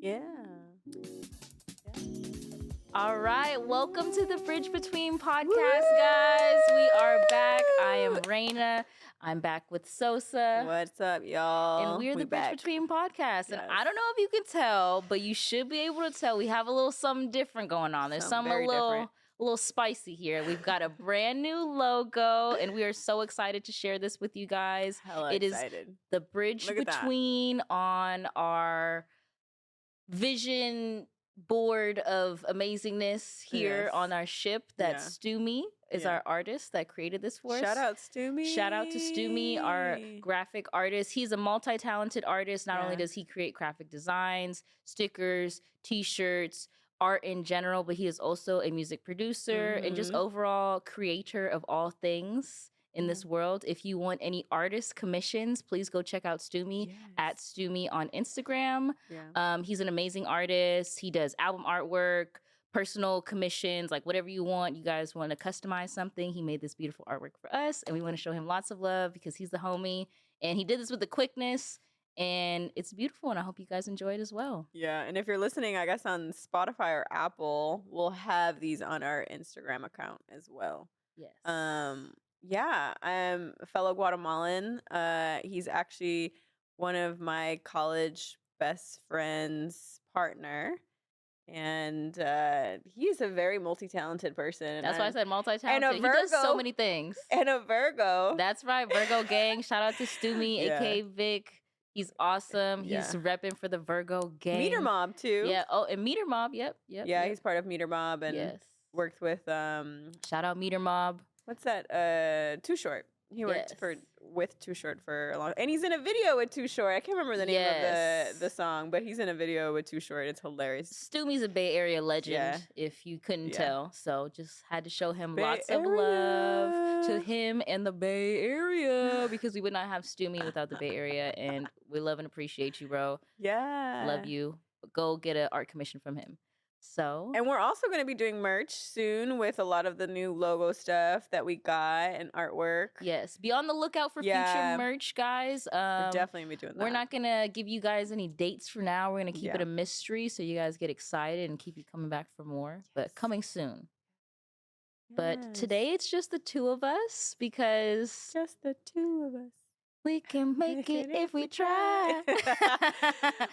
Yeah. All right, welcome to the Bridge Between podcast, guys. We are back. I am Reina. I'm back with Sosa. What's up, y'all? And we're the Bridge Between podcast. And Yes. I don't know if you can tell, but you should be able to tell we have a little something different going on. There's Something a very different. little spicy here. We've got a brand new logo, and we are so excited to share this with you guys. Hella It is excited. the Bridge Look at that. Between on our vision board of amazingness here Yes. on our ship. That Yeah. Stumi is Yeah. our artist that created this for us. Shout out Stumi. Shout out to Stumi, our graphic artist. He's a multi-talented artist. Not only Yeah. does he create graphic designs, stickers, t-shirts, art in general, but he is also a music producer and just Mhm. overall creator of all things in this world. If you want any artist commissions, please go check out Stumi at Stumi on Instagram. Yeah. He's an amazing artist. He does album artwork, personal commissions, like whatever you want. You guys want to customize something, he made this beautiful artwork for us, and we want to show him lots of love because he's the homie, and he did this with the quickness, and it's beautiful, and I hope you guys enjoy it as well. Yeah. And if you're listening, I guess on Spotify or Apple, we'll have these on our Instagram account as well. Yes. Yeah, I'm a fellow Guatemalan. He's actually one of my college best friends' partner. And he's a very multi-talented person. That's why I I'm- said multi-talented. He does so Virgo. many things. and a Virgo. That's right, Virgo gang. Shout out to Stumi, Yeah. aka Vic. He's awesome. Yeah. He's repping for the Virgo gang. Meter Mob too. Yeah. Oh, and Meter Mob. Yep. Yeah, he's part of Meter Mob and yes. worked with Shout out Meter Mob. what's that? Too Short. He worked Yes. with Too Short for a long, and he's in a video with Too Short. I can't remember the name Yes. of the song, but he's in a video with Too Short. It's hilarious. Stumi's a Bay Area legend, Yeah. if you couldn't Yeah. tell. So just had to show him Bay lots of love to Area. him and the Bay Area because we would not have Stumi without the Bay Area. And we love and appreciate you, bro. Yeah, Love you. Go get an art commission from him. So And we're also going to be doing merch soon with a lot of the new logo stuff that we got and artwork. yes, be on the lookout for Yeah. future merch, guys. We're definitely gonna be doing that. We're not gonna give you guys any dates for now. We're gonna keep it Yeah. a mystery so you guys get excited and keep you coming back for more. But Yes. coming soon. But Yes. today it's just the two of us because just the two of us. we can make it if we try.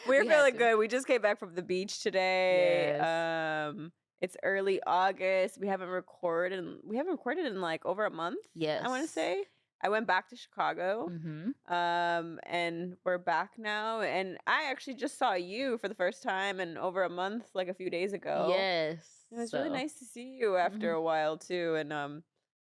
We're We had feeling to. good. We just came back from the beach today. Yes. It's early August. We haven't recorded in like over a month. Yes. I want to say. I went back to Chicago. Mm-hmm. And we're back now. And I actually just saw you for the first time in over a month, like a few days ago. Yes. It was really So, nice to see you after Mhm. a while too. And I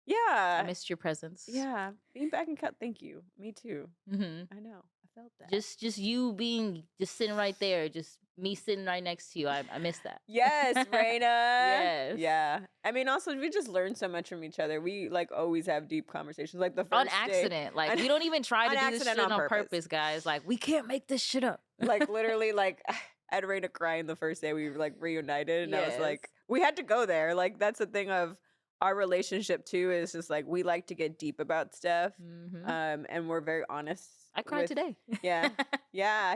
yeah. missed your presence. Yeah. Being back in cut, thank you. Me too. Mm-hmm. I know. I felt that. Just you being just sitting right there, just me sitting right next to you. I miss that. Yes, Reina. Yes. Yeah. I mean, also we just learned so much from each other. We like always have deep conversations. Like the first On day- accident. Like we don't even try On to do this accident, shit on on purpose. purpose, guys. Like we can't make this shit up. like literally, like I had Reina crying the first day we like reunited, and I was Yes. like, we had to go there. Like that's the thing of our relationship too. Is just like we like to get deep about stuff, Mhm. and we're very honest. I cried with- today. Yeah. Yeah,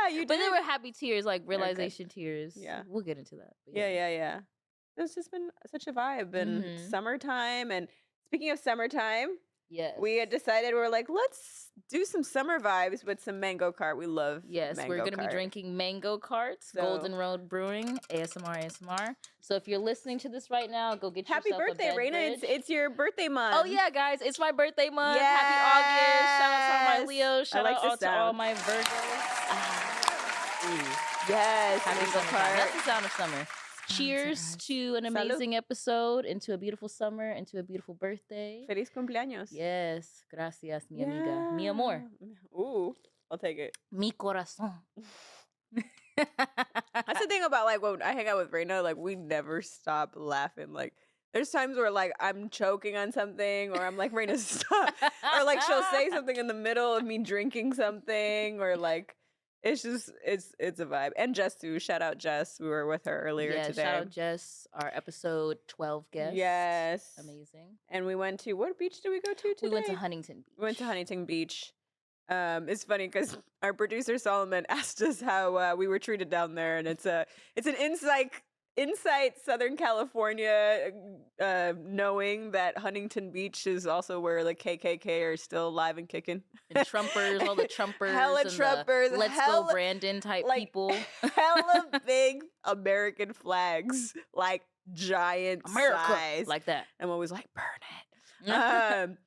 you did. But they were happy tears, like good. realization tears. Yeah. We'll get into that. But Yeah. It's just been such a vibe, and Mhm. summertime. And speaking of summertime, Yes. we had decided we're like, let's do some summer vibes with some mango cart. We love Yes, we're mango going to be cart. drinking Mango Carts, So- Golden Road Brewing, ASMR. So if you're listening to this right now, go get Happy yourself birthday, a Reina! beverage. It's your birthday month. Oh yeah, guys, it's my birthday month. Happy August! Shout out to all my Yes. Leos. Shout like out this to all sound. my Virgos. Yes, Happy mango summertime. cart. That's the sound of summer. Cheers to an Salud. amazing episode, into a beautiful summer, into a beautiful birthday. Feliz cumpleaños. Yes, gracias, mi amiga, mi amor, Ooh, I'll take it. mi corazón. That's the thing about like when I hang out with Reina, like we never stop laughing. Like there's times where like I'm choking on something, or I'm like, Reina, stop, or like she'll say something in the middle of me drinking something, or like it's just it's a vibe. And Jess too. Shout out Jess. We were with her earlier Yeah, today. shout out Jess, our episode 12 guest. Yes, Amazing. And we went to what beach did we go to today? We went to Huntington Beach. We went to Huntington Beach. It's funny because our producer Solomon asked us how we were treated down there, and it's an insight Southern California, knowing that Huntington Beach is also where the KKK are still alive and kicking. And Trumpers, all the Trumpers Hella and Trumpers, the Let's Go hella Brandon type like people. hella big American flags, like giant America, size. like that. I'm always like, burn it.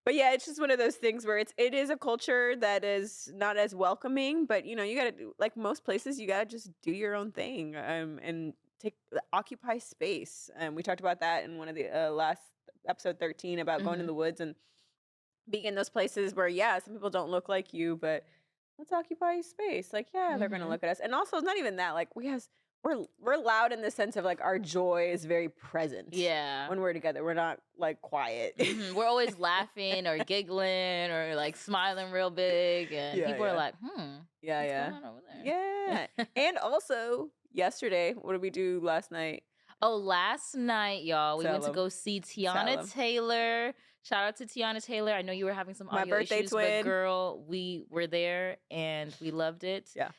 But yeah, it's just one of those things where it is a culture that is not as welcoming, but you gotta do, like most places, you gotta just do your own thing, and occupy space. And we talked about that in one of the last episode 13 about going in the woods and being in those places where some people don't look like you, but let's occupy space. Like they're gonna look at us, and also it's not even that. Like we're loud in the sense of like our joy is very present. Yeah. When we're together, we're not like quiet. We're always laughing or giggling or like smiling real big, and people are like, what's going on over there? Yeah. And also yesterday, what did we do last night? Oh, last night, y'all, we went to go see Tiana Taylor. Shout out to Tiana Taylor. I know you were having some audio issues, but girl, we were there and we loved it. Yeah.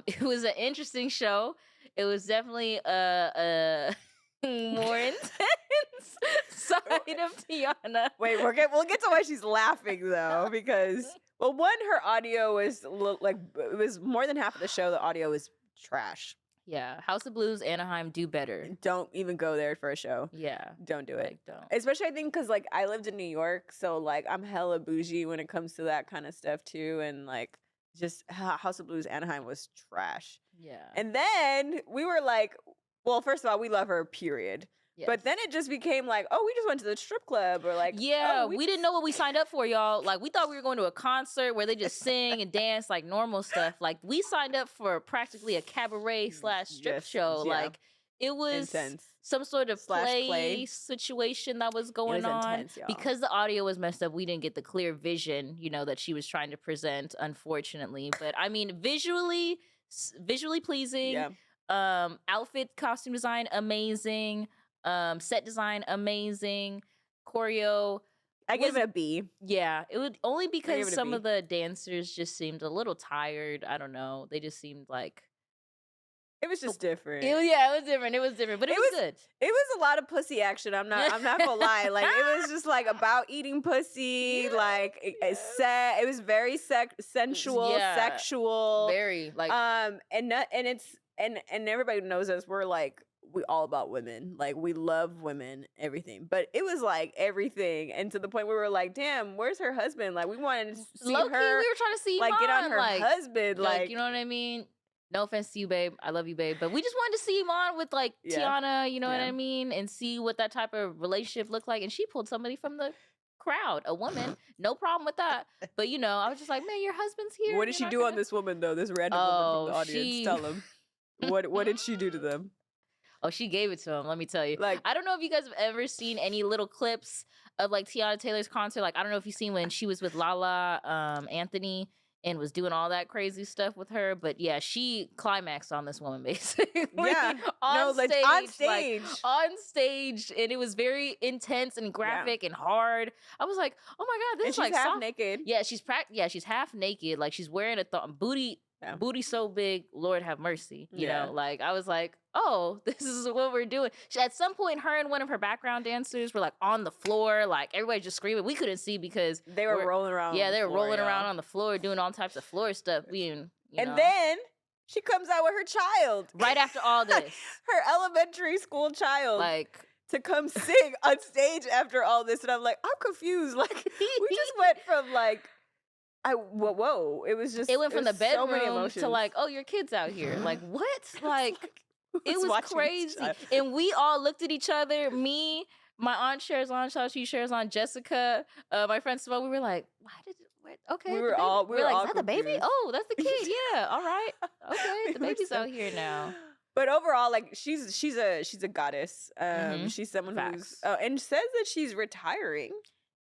It was an interesting show. It was definitely a more intense side of Tiana. Wait, we'll get to why she's laughing though, because one, her audio was like it was more than half of the show. The audio was trash. Yeah, House of Blues, Anaheim, do better. Don't even go there for a show. Yeah, don't do it. Like, don't. Especially I think because like I lived in New York, so like I'm hella bougie when it comes to that kind of stuff too, and like just House of Blues, Anaheim was trash. Yeah, and then we were like, well, first of all, we love her, period. Yes. But then it just became like, oh, we just went to the strip club, or like, we didn't know what we signed up for, y'all. Like, we thought we were going to a concert where they just sing and dance like normal stuff. Like, we signed up for practically a cabaret / strip show. Yeah. Like, it was intense. Some sort of play situation that was going on. Intense, because the audio was messed up, we didn't get the clear vision, that she was trying to present, unfortunately. But I mean, visually pleasing. Yeah. Outfit, costume design, amazing. Set design, amazing. Choreo, I give it a B. Yeah, it would only because some of the dancers just seemed a little tired. I don't know. They just seemed like it was just different. It was different, but it was good. It was a lot of pussy action. I'm not gonna lie. Like it was just like about eating pussy. Yeah, like it was very sensual, sexual, very like and everybody knows us. We're like. We all about women. Like we love women, everything. But it was like everything. And to the point where we were like, damn, where's her husband? Like we wanted to see her. We were trying to see like get on her husband. Like you know what I mean? No offense to you, babe. I love you, babe. But we just wanted to see Iman with like Tiana, you know what I mean? And see what that type of relationship looked like. And she pulled somebody from the crowd, a woman. No problem with that. But I was just like, man, your husband's here. What did she do on this woman though? This random woman from the audience. Tell them. What did she do to them? Oh, she gave it to him. Let me tell you. Like, I don't know if you guys have ever seen any little clips of like Tiana Taylor's concert. Like, I don't know if you've seen when she was with Lala Anthony and was doing all that crazy stuff with her. But yeah, she climaxed on this woman basically. Yeah, on stage, and it was very intense and graphic and hard. I was like, oh my god, this is like half naked. Yeah, she's half naked. Like she's wearing a booty. Yeah. Booty so big, Lord have mercy. You know, like I was like, oh, this is what we're doing. At some point, her and one of her background dancers were like on the floor, like everybody just screaming. We couldn't see because they were rolling around. Yeah, they were rolling around on the floor, doing all types of floor stuff. And then she comes out with her child right after all this. Her elementary school child, like. To come sing on stage after all this, and I'm like, I'm confused. Like we just went from like. Whoa! It was just. It went from the bedroom to like, oh, your kid's out here. Like what? Like it was crazy. And we all looked at each other. Me, my aunt Sherzan, shout out to you, Sherzan, Jessica, my friend Simone. We were like, okay. We were all. We were like, is that the baby? Oh, that's the kid. Yeah. All right. Okay. The baby's out here now. But overall, like she's a goddess. She's someone who's and says that she's retiring.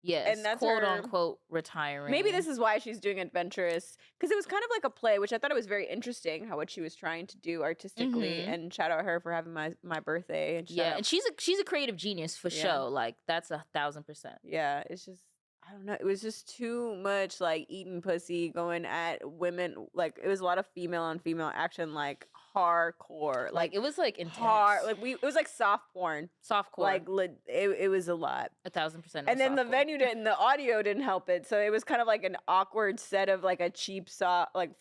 Yes, and that's quote unquote retiring. Maybe this is why she's doing adventurous, because it was kind of like a play, which I thought it was very interesting what she was trying to do artistically. And shout out her for having my birthday. And and she's a creative genius for sure. Like that's 1,000%. Yeah, it's just I don't know. It was just too much like eating pussy going at women. Like it was a lot of female on female action, like hardcore, Like like it was like hard. intense. Like it was like soft porn. Softcore. Like it was a lot. 1,000% And was then the softcore. venue didn't, the audio didn't help it. So it was kind of like an awkward set of like a cheap soft, like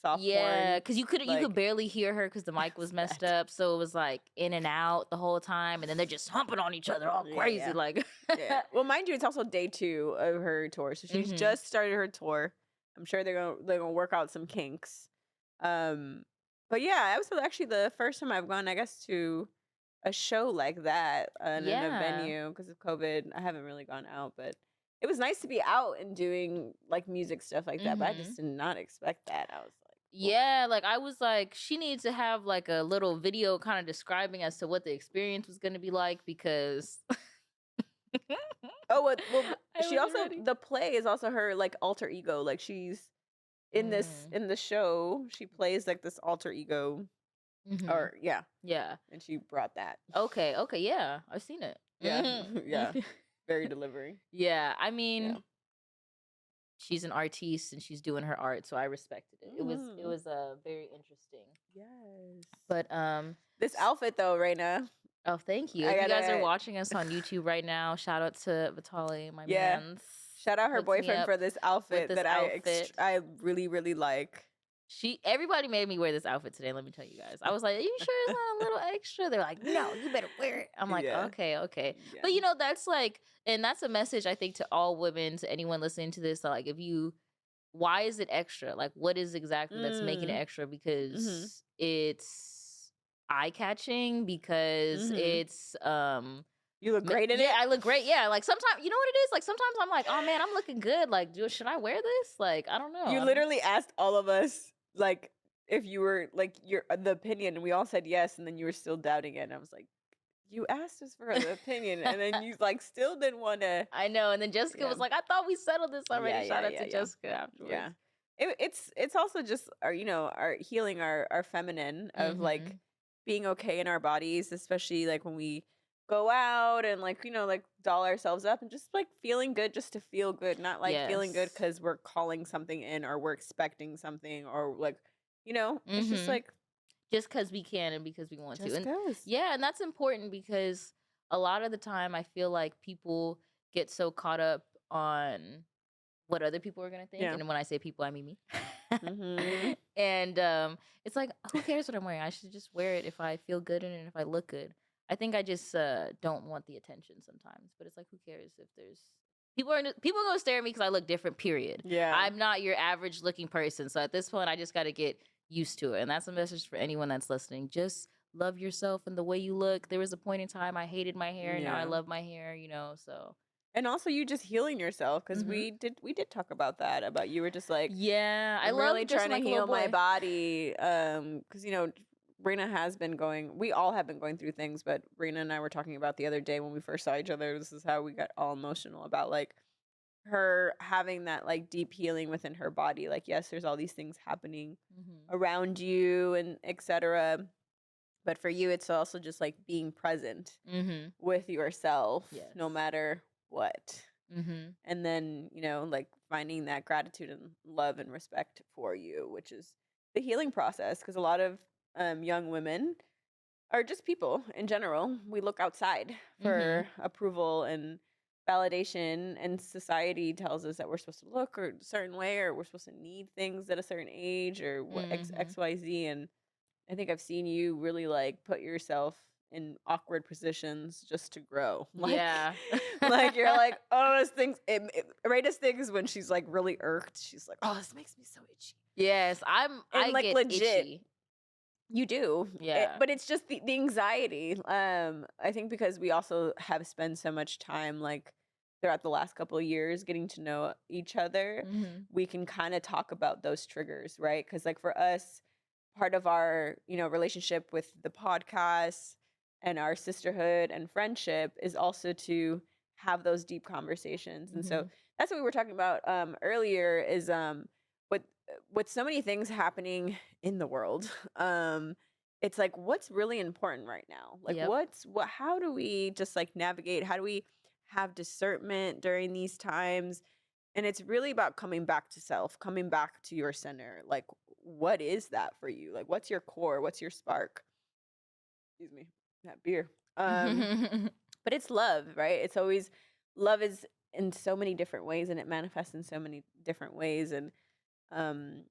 soft Yeah, porn. because you could Like barely hear her because the it mic was was messed bad. up, so it was like in and out the whole time, and then they're just humping on each other all Yeah, crazy, yeah. like. Yeah. Well, mind you, it's also day 2 of her tour. So she's Hmm. just started her tour. I'm sure they're gonna work out some kinks. Um, but yeah, that was actually the first time I've gone, I guess, to a show like that in a Yeah. venue because of COVID. I haven't really gone out, but it was nice to be out and doing like music stuff like that. But I Hmm. just did not expect that. I was like, "Oof." Yeah, like I was like, she needs to have like a little video kind of describing as to what the experience was going to be like because Oh, well, I she wasn't also ready. the play is also her like alter ego. Like she's Mm. in the show, she plays like this alter ego, Hmm. or yeah, Yeah. and she brought that. Okay. Okay. Yeah, I've seen it. Yeah, Hmm. yeah, very delivering. Yeah. I Yeah. mean, she's an artiste and she's doing her art, so I respected it. It Mhm. was very interesting. Yes. But This outfit though, Raina, oh, thank you. I If you guys are gotta watching us on YouTube right now, shout out to Vitali, my yeah. man's Shout out her hooked me boyfriend up for this with outfit this that outfit. I really really like. Everybody made me wear this outfit today, let me tell you guys. I was like, "Are you sure it's not a little extra?" They're like, "No, you better wear it." I'm like, Yeah, "Okay, okay." yeah. But that's like, and that's a message I think to all women, to anyone listening to this, that, like, if you why is it extra? Like, what is exactly that's making it Mm. extra? Mhm. Because it's eye catching, because Mhm. it's You look great in yeah, it. I look great. Yeah, like sometimes, you know what it is? Like sometimes I'm like, "Oh man, I'm looking good. Like, should I wear this?" Like, I don't know. You I don't. literally asked all of us like if you were like your the opinion, and we all said yes, and then you were still doubting it, and I was like, you asked us for the opinion, and then you like still didn't want to. I know. And then Jessica Yeah, was like, "I thought we settled this already." yeah, Shout yeah, out yeah, to yeah, Jessica afterwards. yeah. It's also just our our healing our feminine of like Mhm. being okay in our bodies, especially like when we go out and like like doll ourselves up and just like feeling good just to feel good, not like feeling good Yes. because we're calling something in or we're expecting something or like it's just Mhm. like Just cuz we can and because we want to. just And goes. yeah, and that's important because a lot of the time I feel like people get so caught up on what other people are going to think, Yeah. and when I say people, I mean me. Mhm. And it's like, who cares what I'm wearing? I should just wear it if I feel good in it and if I look good. I think I just don't want the attention sometimes, but it's like, who cares if there's people are gonna stare at me because I look different. Period. Yeah. I'm not your average looking person, so at this point, I just got to get used to it. And that's a message for anyone that's listening. Just love yourself and the way you look. There was a point in time I hated my hair, now I Yeah. love my hair. So. And also you just healing yourself because Hmm. we did talk about that, about you were just like, Yeah, I I'm really love trying dressing to like a little heal my boy. body. Because Rena has been going. We all have been going through things, but Rena and I were talking about the other day when we first saw each other. This is how we got all emotional about like her having that like deep healing within her body. Like, yes, there's all these things happening Hmm. around you and etc. But for you, it's also just like being present Hmm. with yourself, no Yes. matter what. Hmm. And then like finding that gratitude and love and respect for you, which is the healing process, because a lot of young women are just people in general. We look outside Hmm. for approval and validation, and society tells us that we're supposed to look or a certain way, or we're supposed to need things at a certain age, or what Hmm. XYZ. And I think I've seen you really like put yourself in awkward positions just to grow. Yeah. Like you're like, oh, this thing's Raina's thing is when she's like really irked. She's like, oh, this makes me so itchy. Yes, And I like get legit, itchy. you do. Yeah. But it's just the anxiety. I think because we also have spent so much time like throughout the last couple of years getting to know each other, Hmm. we can kind of talk about those triggers, right? Because like for us, part of our relationship with the podcast and our sisterhood and friendship is also to have those deep conversations. And so Hmm. that's what we were talking about earlier is with so many things happening in the world. It's like, what's really important right now? Like Yep. how do we just like navigate, how do we have discernment during these times. And it's really about coming back to self, coming back to your center. Like, what is that for you? Like, what's your core? What's your spark? Excuse me, that beer. But it's love, right? It's always love is in so many different ways and it manifests in so many different ways. Um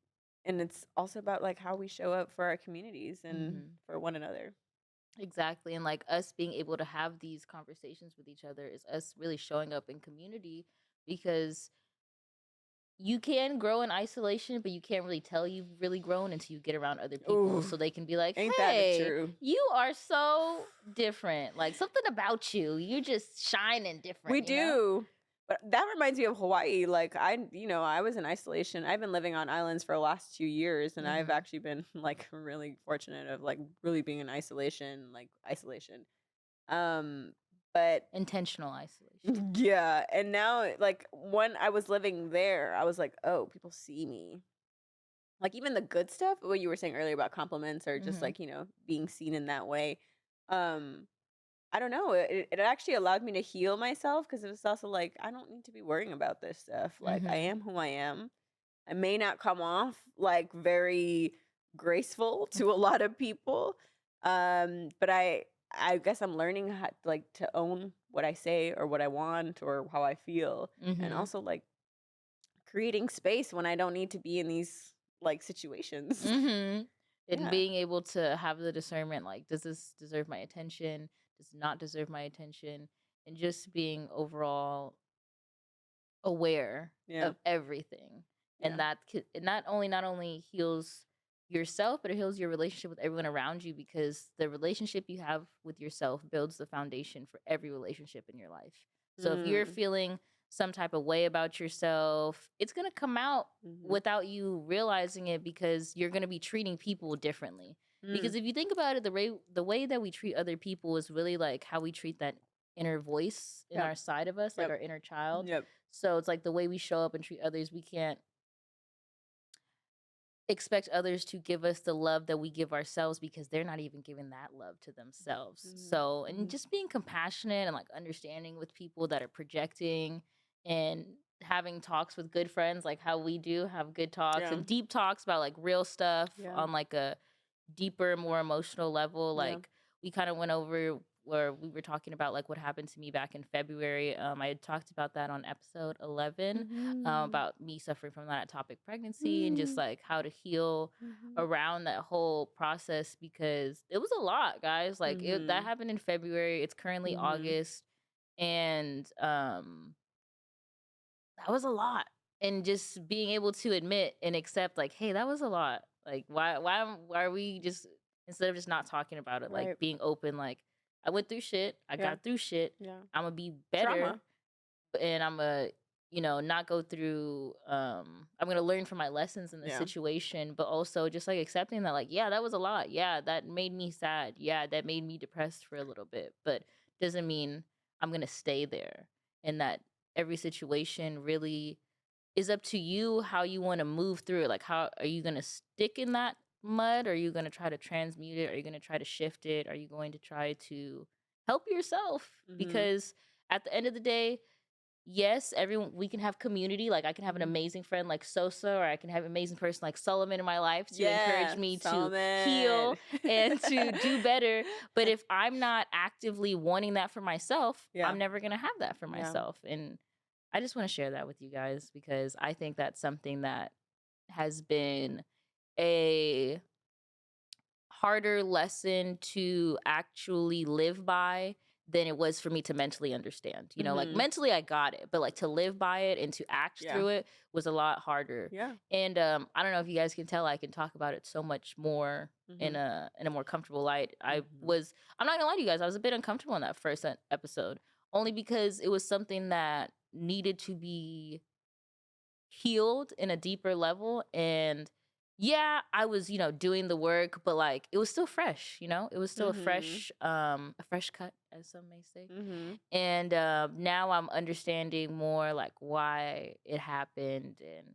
and it's also about like how we show up for our communities and Mhm. for one another. Exactly. And like us being able to have these conversations with each other is us really showing up in community because you can grow in isolation, but you can't really tell you've really grown until you get around other people Ooh, so they can be like, ain't that the hey, truth? you are so different. Like something about you, you're just shining We different, you know? do. But that reminds me of Hawaii. Like I was in isolation. I've been living on islands for the last 2 years, and I've Hmm. actually been like really fortunate of like really being in isolation, like isolation. Um, but Intentional isolation. yeah, and now like when I was living there, I was like, oh, people see me. Like even the good stuff, what you were saying earlier about compliments or just Hmm. like, being seen in that way. Um, I don't know. It actually allowed me to heal myself because it was also like, I don't need to be worrying about this stuff. Like I Hmm. am who I am. I may not come off like very graceful to a lot of people. But I guess I'm learning how like to own what I say or what I want or how I feel. And Hmm. also like creating space when I don't need to be in these like situations. Hmm. And Yeah. being able to have the discernment, like, does this deserve my attention? Does it not deserve my attention? And just being overall aware Yeah. of everything. Yeah. And that it not only heals yourself, but it heals your relationship with everyone around you because the relationship you have with yourself builds the foundation for every relationship in your life. So if you're Mm. feeling some type of way about yourself, it's going to come out Mhm. without you realizing it because you're going to be treating people differently. Because Mm. if you think about it, the way that we treat other people is really like how we treat that inner voice in Yep. our side of us, like Yep. our inner child. Yep. So it's like the way we show up and treat others, we can't expect others to give us the love that we give ourselves because they're not even giving that love to themselves. Mhm. So, and Mhm. just being compassionate and like understanding with people that are projecting and having talks with good friends, like how we do have good talks Yeah. and deep talks about like real stuff Yeah. on like a deeper, more emotional level. Yeah. Like we kind of went over where we were talking about like what happened to me back in February. I had talked about that on episode 11 Mhm. about me suffering from that atopic pregnancy and just Mm. like how to heal Mhm. around that whole process because it was a lot, guys. Like that Mhm. happened in February. It's currently Mhm. August, and that was a lot. And just being able to admit and accept, like, hey, that was a lot. Like, why are we just instead of just not talking about it, like Right. being open, like, I went through shit, I Yeah. got through shit, Yeah. I'm gonna be better, Trauma. and I'm gonna, not go through. I'm gonna learn from my lessons in the Yeah. situation, but also just like accepting that, like, yeah, that was a lot. Yeah, that made me sad. Yeah, that made me depressed for a little bit, but doesn't mean I'm gonna stay there. And that every situation really is up to you how you want to move through it. Like, how are you going to stick in that mud? Are you going to try to transmute it? Are you going to try to shift it? Are you going to try to help yourself? Mhm. Because at the end of the day, yes, everyone we can have community. Like I can have an Mhm. amazing friend like Sosa, or I can have an amazing person like Solomon in my life to encourage Yeah. me to Solomon. heal and to do better. But if I'm not actively wanting that for myself, Yeah. I'm never gonna have that for Yeah. myself. And I just want to share that with you guys because I think that's something that has been a harder lesson to actually live by than it was for me to mentally understand. Like Mhm. mentally I got it, but like to live by it and to act Yeah. through it was a lot harder. Yeah. And I don't know if you guys can tell I can talk about it so much more in Mhm. a more comfortable light. Mhm. I'm not gonna lie to you guys, I was a bit uncomfortable in that first episode only because it was something that needed to be healed in a deeper level. And yeah, I was, doing the work, but like it was still fresh, it was still Mhm. a fresh cut, as some may say. Mhm. And now I'm understanding more like why it happened, and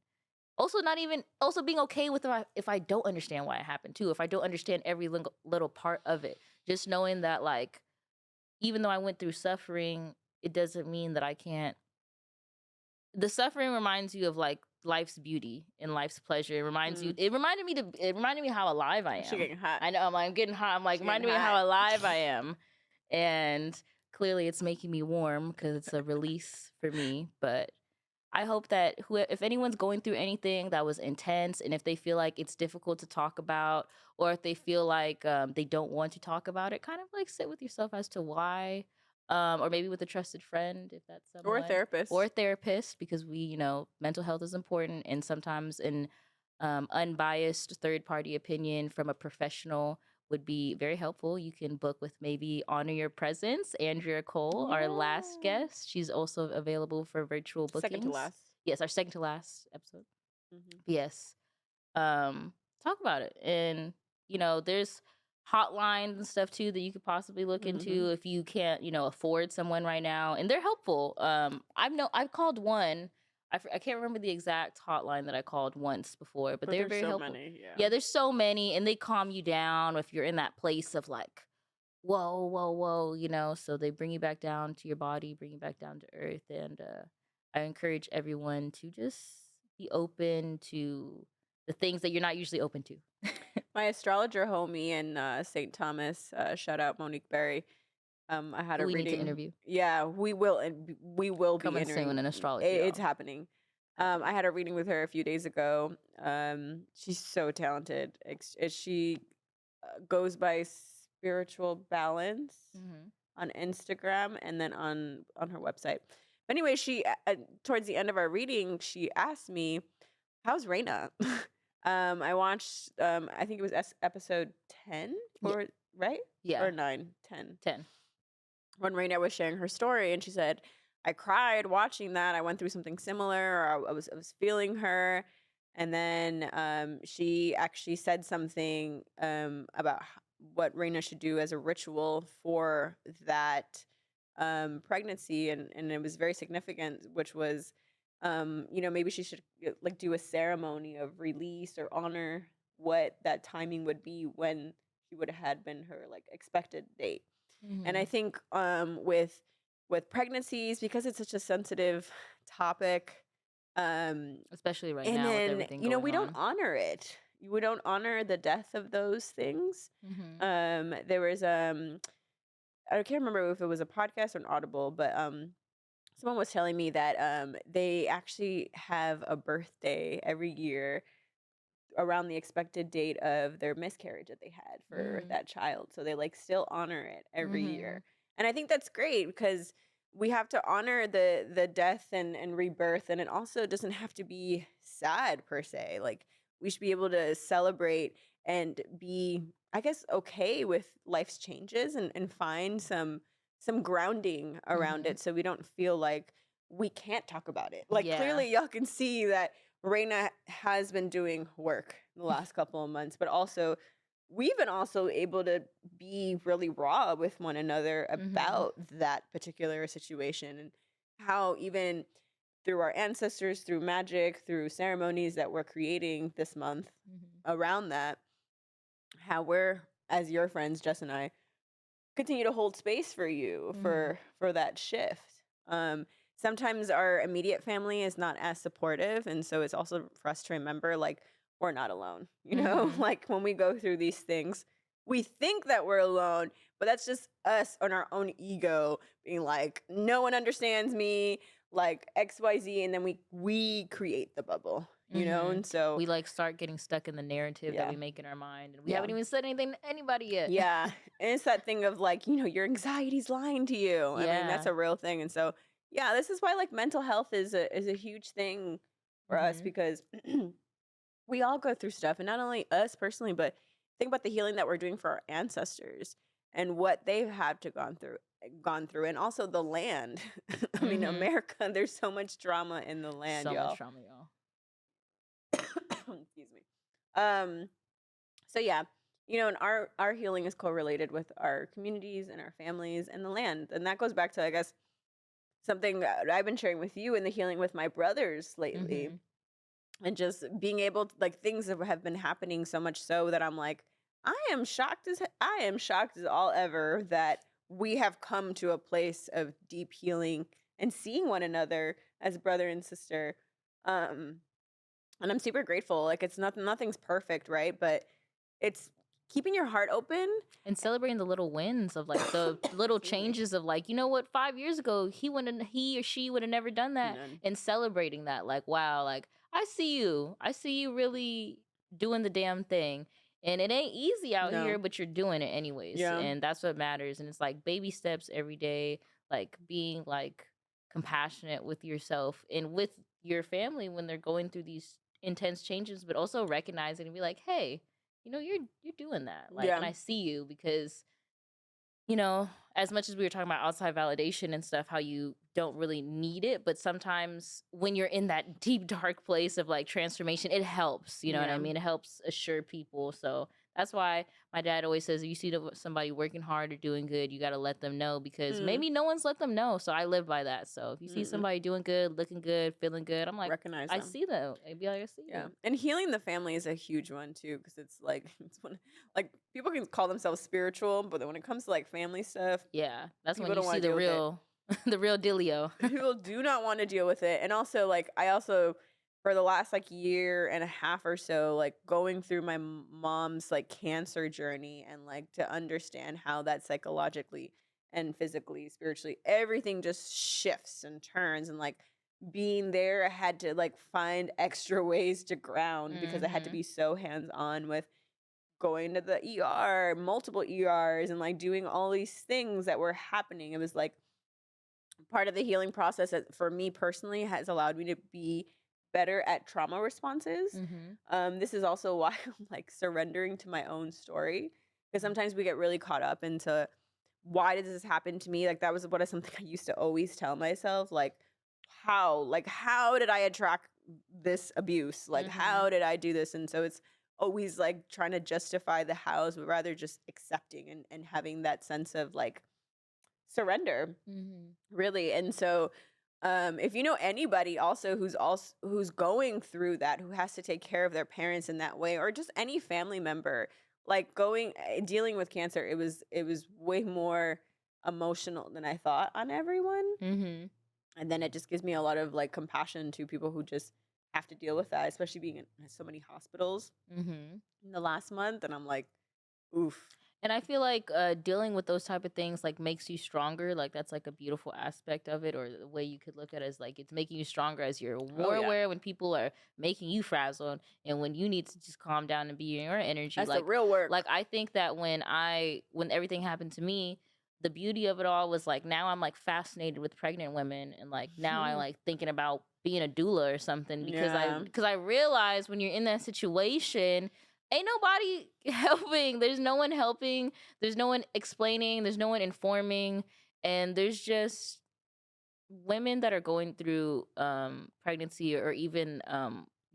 also not even also being okay with if I don't understand why it happened too, if I don't understand every little part of it, just knowing that like even though I went through suffering, it doesn't mean that I can't. The suffering reminds you of like life's beauty and life's pleasure. It reminds you. Mm. It reminded me how alive I She am. getting hot. I know I'm getting hot. I'm like She getting reminding me hot. how alive I am, and clearly it's making me warm because it's a release for me. But I hope that if anyone's going through anything that was intense, and if they feel like it's difficult to talk about, or if they feel like they don't want to talk about it, kind of like sit with yourself as to why, or maybe with a trusted friend if that's Or a someone, therapist. or a therapist, because mental health is important, and sometimes an unbiased third party opinion from a professional would be very helpful. You can book with maybe Honor Your Presence, Andrea Cole, our last Yeah. guest. She's also available for virtual bookings. Second to last. Yes, our second to last episode. Mhm. Yes. Talk about it. And, there's hotlines and stuff too that you could possibly look into if you can't, afford someone right now. And they're helpful. I've called one. I can't remember the exact hotline that I called once before, but they were there's very so helpful. many, Yeah, there's so many, and they calm you down if you're in that place of like, whoa, whoa, whoa, so they bring you back down to your body, bring you back down to earth. And I encourage everyone to just be open to the things that you're not usually open to. My astrologer homie in St. Thomas, shout out Monique Berry. I had Who a we need to reading. interview. Yeah, we will be Coming entering. soon in astrology, It's y'all. happening. I had a reading with her a few days ago. She's so talented. She goes by Spiritual Balance on Instagram and then on her website. But anyway, she towards the end of our reading, she asked me, "How's Reina?" I watched. I think it was episode 10 or right? Yeah. Or 9, 10. 10. When Reina was sharing her story, and she said, "I cried watching that. I went through something similar, or I was feeling her." And then she actually said something about what Reina should do as a ritual for that pregnancy, and it was very significant, which was maybe she should like do a ceremony of release or honor what that timing would be when she would have had been her like expected date. And I think with pregnancies, because it's such a sensitive topic, especially right and now with then everything going we don't on. honor it. We don't honor the death of those things. There was I can't remember if it was a podcast or an Audible, but someone was telling me that they actually have a birthday every year around the expected date of their miscarriage that they had for that child. So they like still honor it every year. And I think that's great because we have to honor the death and rebirth, and it also doesn't have to be sad per se. Like we should be able to celebrate and be, I guess, okay with life's changes and find some grounding around it so we don't feel like we can't talk about it. Like clearly y'all can see that Reina has been doing work the last couple of months, but also we've been also able to be really raw with one another about that particular situation, and how even through our ancestors, through magic, through ceremonies that we're creating this month around that, how we're, as your friends, Jess and I, continue to hold space for you for that shift. Sometimes our immediate family is not as supportive, and so it's also for us to remember, like, we're not alone. Like when we go through these things, we think that we're alone, but that's just us on our own ego being like, no one understands me, like XYZ, and then we create the bubble, and so we like start getting stuck in the narrative that we make in our mind, and we haven't even said anything to anybody yet. Yeah. And it's that thing of like, your anxiety's lying to you. I mean, that's a real thing. And so, yeah, this is why like mental health is a huge thing for us, because we all go through stuff, and not only us personally, but think about the healing that we're doing for our ancestors and what they've had to gone through, and also the land. I mean, America, there's so much trauma in the land, so y'all. much trauma, y'all. Excuse me. So yeah, and our healing is correlated with our communities and our families and the land, and that goes back to, I guess, something that I've been sharing with you in the healing with my brothers lately, and just being able to, like, things that have been happening so much so that I'm like, I am shocked as all ever that we have come to a place of deep healing and seeing one another as brother and sister. Um, and I'm super grateful. Like it's nothing's perfect, right? But it's keeping your heart open. And celebrating the little wins of like the little Excuse me. changes of like, you know what, 5 years ago he or she would have never done that, None. and celebrating that, like, wow, like I see you really doing the damn thing. And it ain't easy out No. here, but you're doing it anyways. Yeah. And that's what matters. And it's like baby steps every day, like being like compassionate with yourself and with your family when they're going through these intense changes, but also recognizing and be like, hey, you know, you're doing that, like, Yeah. and I see you because, as much as we were talking about outside validation and stuff, how you don't really need it, but sometimes when you're in that deep dark place of like transformation, it helps. You know what I Yeah. mean? It helps assure people. So that's why my dad always says, if you see somebody working hard or doing good, you got to let them know, because Mm. maybe no one's let them know. So I live by that. So if you see Mm-mm. somebody doing good, looking good, feeling good, I'm like, Recognize I them. see them. I'd be like, I see Yeah. you. And healing the family is a huge one too, because it's like it's one like people can call themselves spiritual, but then when it comes to like family stuff, Yeah, that's when people you don't want see to the deal with it. real, the real dealio. People do not want to deal with it. And also like I also for the last like year and a half or so, like going through my mom's like cancer journey and like to understand how that psychologically and physically, spiritually, everything just shifts and turns. And like being there, I had to like find extra ways to ground because I had to Hmm. be so hands on with going to the ER, multiple ERs, and like doing all these things that were happening. It was like part of the healing process that for me personally has allowed me to be better at trauma responses. Hmm. This is also why I'm like surrendering to my own story because sometimes we get really caught up into why did this happen to me? Like that was something I used to always tell myself, how did I attract this abuse? Like Hmm. how did I do this? And so it's always like trying to justify the hows, but rather just accepting and having that sense of like surrender. Hmm. Really, and so, if you know anybody who's going through that, who has to take care of their parents in that way, or just any family member, like dealing with cancer, it was way more emotional than I thought on everyone, Hmm. and then it just gives me a lot of like compassion to people who just have to deal with that, especially being in so many hospitals Hmm. in the last month, and I'm like, oof, And I feel like dealing with those type of things like makes you stronger. Like that's like a beautiful aspect of it, or the way you could look at it is like it's making you stronger as you're oh more yeah, aware when people are making you frazzled, and when you need to just calm down and be in your energy. that's the Like, real work. I think that when everything happened to me, the beauty of it all was like now I'm like fascinated with pregnant women, and like now I like thinking about being a doula or something, because I Yeah, because I realize when you're in that situation, ain't nobody helping. There's no one helping. There's no one explaining. There's no one informing. And there's just women that are going through pregnancy, or even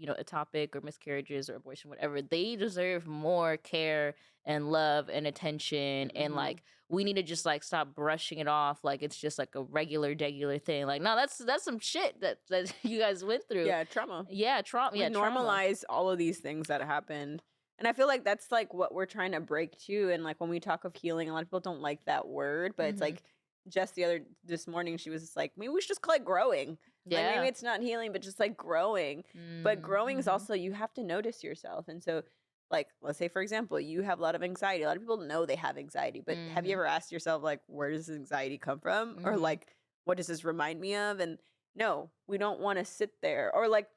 ectopic or miscarriages or abortion, whatever. They deserve more care and love and attention. And hmm like we need to just like stop brushing it off like it's just like a regular thing. Like, no, that's some shit that you guys went through. yeah, trauma. Yeah, trauma. We Yeah, trauma. normalize all of these things that happened. And I feel like that's like what we're trying to break too. And like when we talk of healing, a lot of people don't like that word, but it's Hmm. like just this morning, she was just like, maybe we should just call it growing. Like maybe Yeah. it's not healing, but just like growing. But growing is Mm-hmm. also, you have to notice yourself. And so, like, let's say, for example, you have a lot of anxiety. A lot of people know they have anxiety, but have you Mm-hmm. ever asked yourself, like, where does this anxiety come from? Or Mm-hmm. like, what does this remind me of? And no, we don't want to sit there. Or like,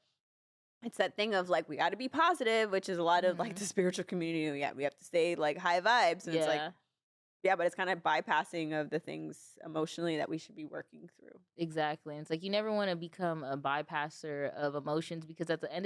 it's that thing of like we got to be positive, which is a lot of like Mm-hmm. the spiritual community. Yeah, we have to stay like high vibes, and it's like Yeah, yeah, but it's kind of bypassing of the things emotionally that we should be working through. exactly. And it's like you never want to become a bypasser of emotions, because at the end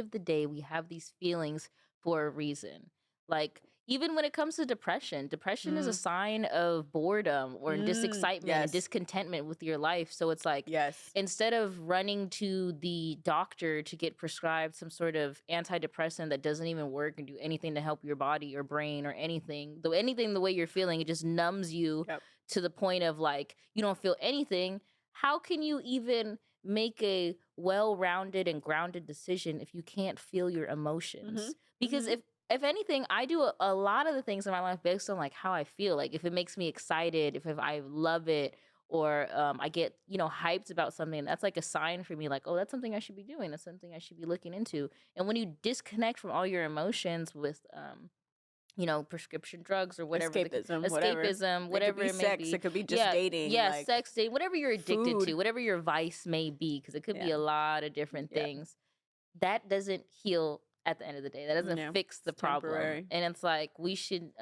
of the day, we have these feelings for a reason. Like even when it comes to depression, depression is a Mm, sign of boredom or disexcitement and yes, discontentment with your life. So it's like yes, instead of running to the doctor to get prescribed some sort of antidepressant that doesn't even work and do anything to help your body or brain or anything the way you're feeling, it just numbs you yep, to the point of like you don't feel anything. How can you even make a well-rounded and grounded decision if you can't feel your mm-hmm, emotions? Because mm-hmm, if anything, I do a lot of the things in my life based on like how I feel. Like if it makes me excited, if I love it, or I get hyped about something, that's like a sign for me. Like, oh, that's something I should be doing. That's something I should be looking into. And when you disconnect from all your emotions with prescription drugs or whatever Whatever. escapism, It could whatever be it may sex. be. It could be just Yeah, dating. yeah, Like sex, date, whatever you're addicted food. to, whatever your vice may be, because it could be Yeah. a lot of different Yeah. things. That doesn't heal at the end of the day. That doesn't No, fix the it's problem. temporary. And it's like we should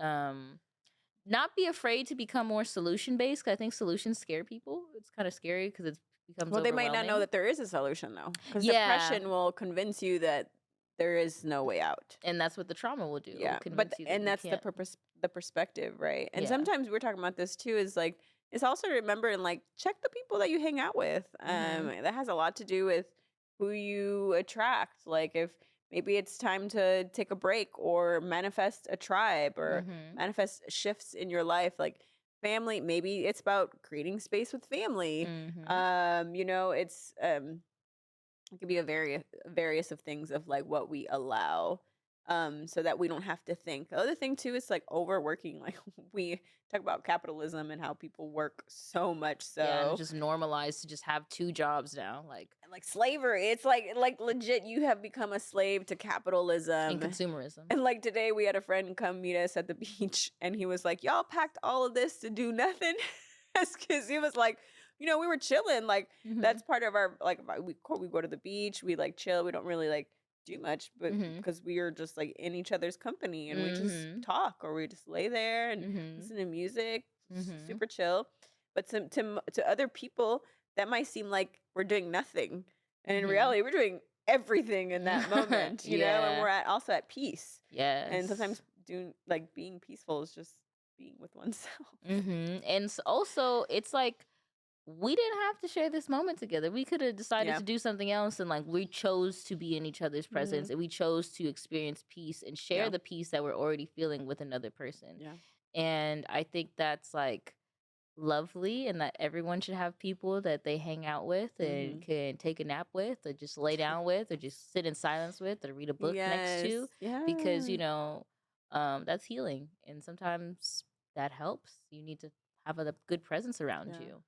not be afraid to become more solution based. Cause I think solutions scare people. It's kind of scary because it becomes Well, they might not know overwhelming. that there is a solution though, because Yeah. depression will convince you that there is no way out. And that's what the trauma will do. It will Yeah, convince but you that and you that's the can't. purpose, the perspective, right? And Yeah. sometimes we're talking about this too. Is like it's also remember and like check the people that you hang out with. That has a lot to do with who you attract. Like if maybe it's time to take a break or manifest a tribe or Mhm. manifest shifts in your life, like family. Maybe it's about creating space with family. Mhm. It's it could be a various of things of like what we allow so that we don't have to think. The other thing too is like overworking. Like we talk about capitalism and how people work so much Yeah, and so it's just normalized to just have 2 jobs now, like and like slavery. It's like legit you have become a slave to in capitalism. consumerism. And like today we had a friend come meet us at the beach and he was like, y'all packed all of this to do nothing. Because he was like, we were chilling. Like Mhm. that's part of our like we go to the beach, we like chill, we don't really like do much, but Mhm. because we are just like in each other's company and we just Mhm. talk or we just lay there and Mhm. listen to music, Mhm. super chill. But to other people that might seem like we're doing nothing, and in Mhm. reality we're doing everything in that moment, and Yeah. we're also at peace. And Yes. sometimes being peaceful is just being with oneself. And also, it's like we didn't have to share this moment together. We could have decided Yeah. to do something else, and like we chose to be in each other's presence, and we chose to experience peace and share Yeah. the peace that we're already feeling with another person. Yeah. And I think that's like lovely, and that everyone should have people that they hang out with and can take a nap with, or just lay down with, or just sit in silence with, or read a book next to, because Yeah. that's healing, and sometimes that helps. You need to have a good presence around Yeah. you.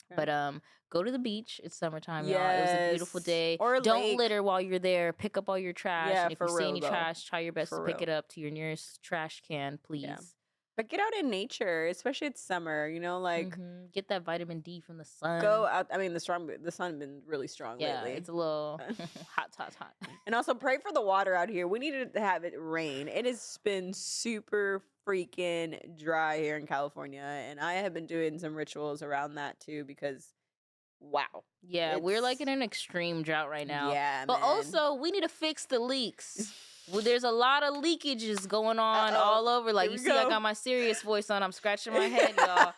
Yeah. But go to the beach. It's summertime, y'all. It was a beautiful Yes. day. Or a Don't lake. litter while you're there. Pick up all your trash. Yeah, And if you for see real, any though. trash, try your best For to pick it real. up to your nearest trash can, please. But get out in nature, especially it's summer, like Get that vitamin D from the sun. go out. I mean, the sun been really strong Yeah, lately. it's a little hot. And also pray for the water out here. We needed to have it rain. It has been super freaking dry here in California. And I have been doing some rituals around that too because wow. Yeah, we're like in It's- an extreme drought right now. Yeah, But man. also, we need to fix the leaks. Well, there's a lot of leakages going on Uh-oh. all over. Like, Here you we see, I go. got my serious voice on. I'm scratching my head, y'all.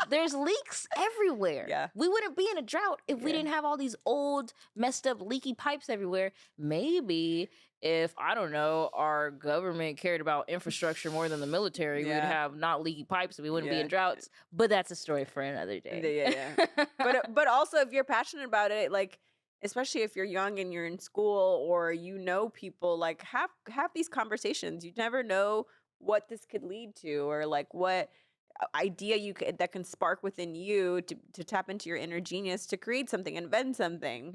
There's leaks everywhere. Yeah. We wouldn't be in a drought if we Yeah. didn't have all these old, messed up, leaky pipes everywhere. Maybe if, I don't know, our government cared about infrastructure more than the military, we'd Yeah. have not leaky pipes and we wouldn't be Yeah. in droughts. But that's a story for another day. Yeah. But also if you're passionate about it, like especially if you're young and you're in school or people, like have these conversations. You never know what this could lead to or like what idea that can spark within you to tap into your inner genius to create something, invent something.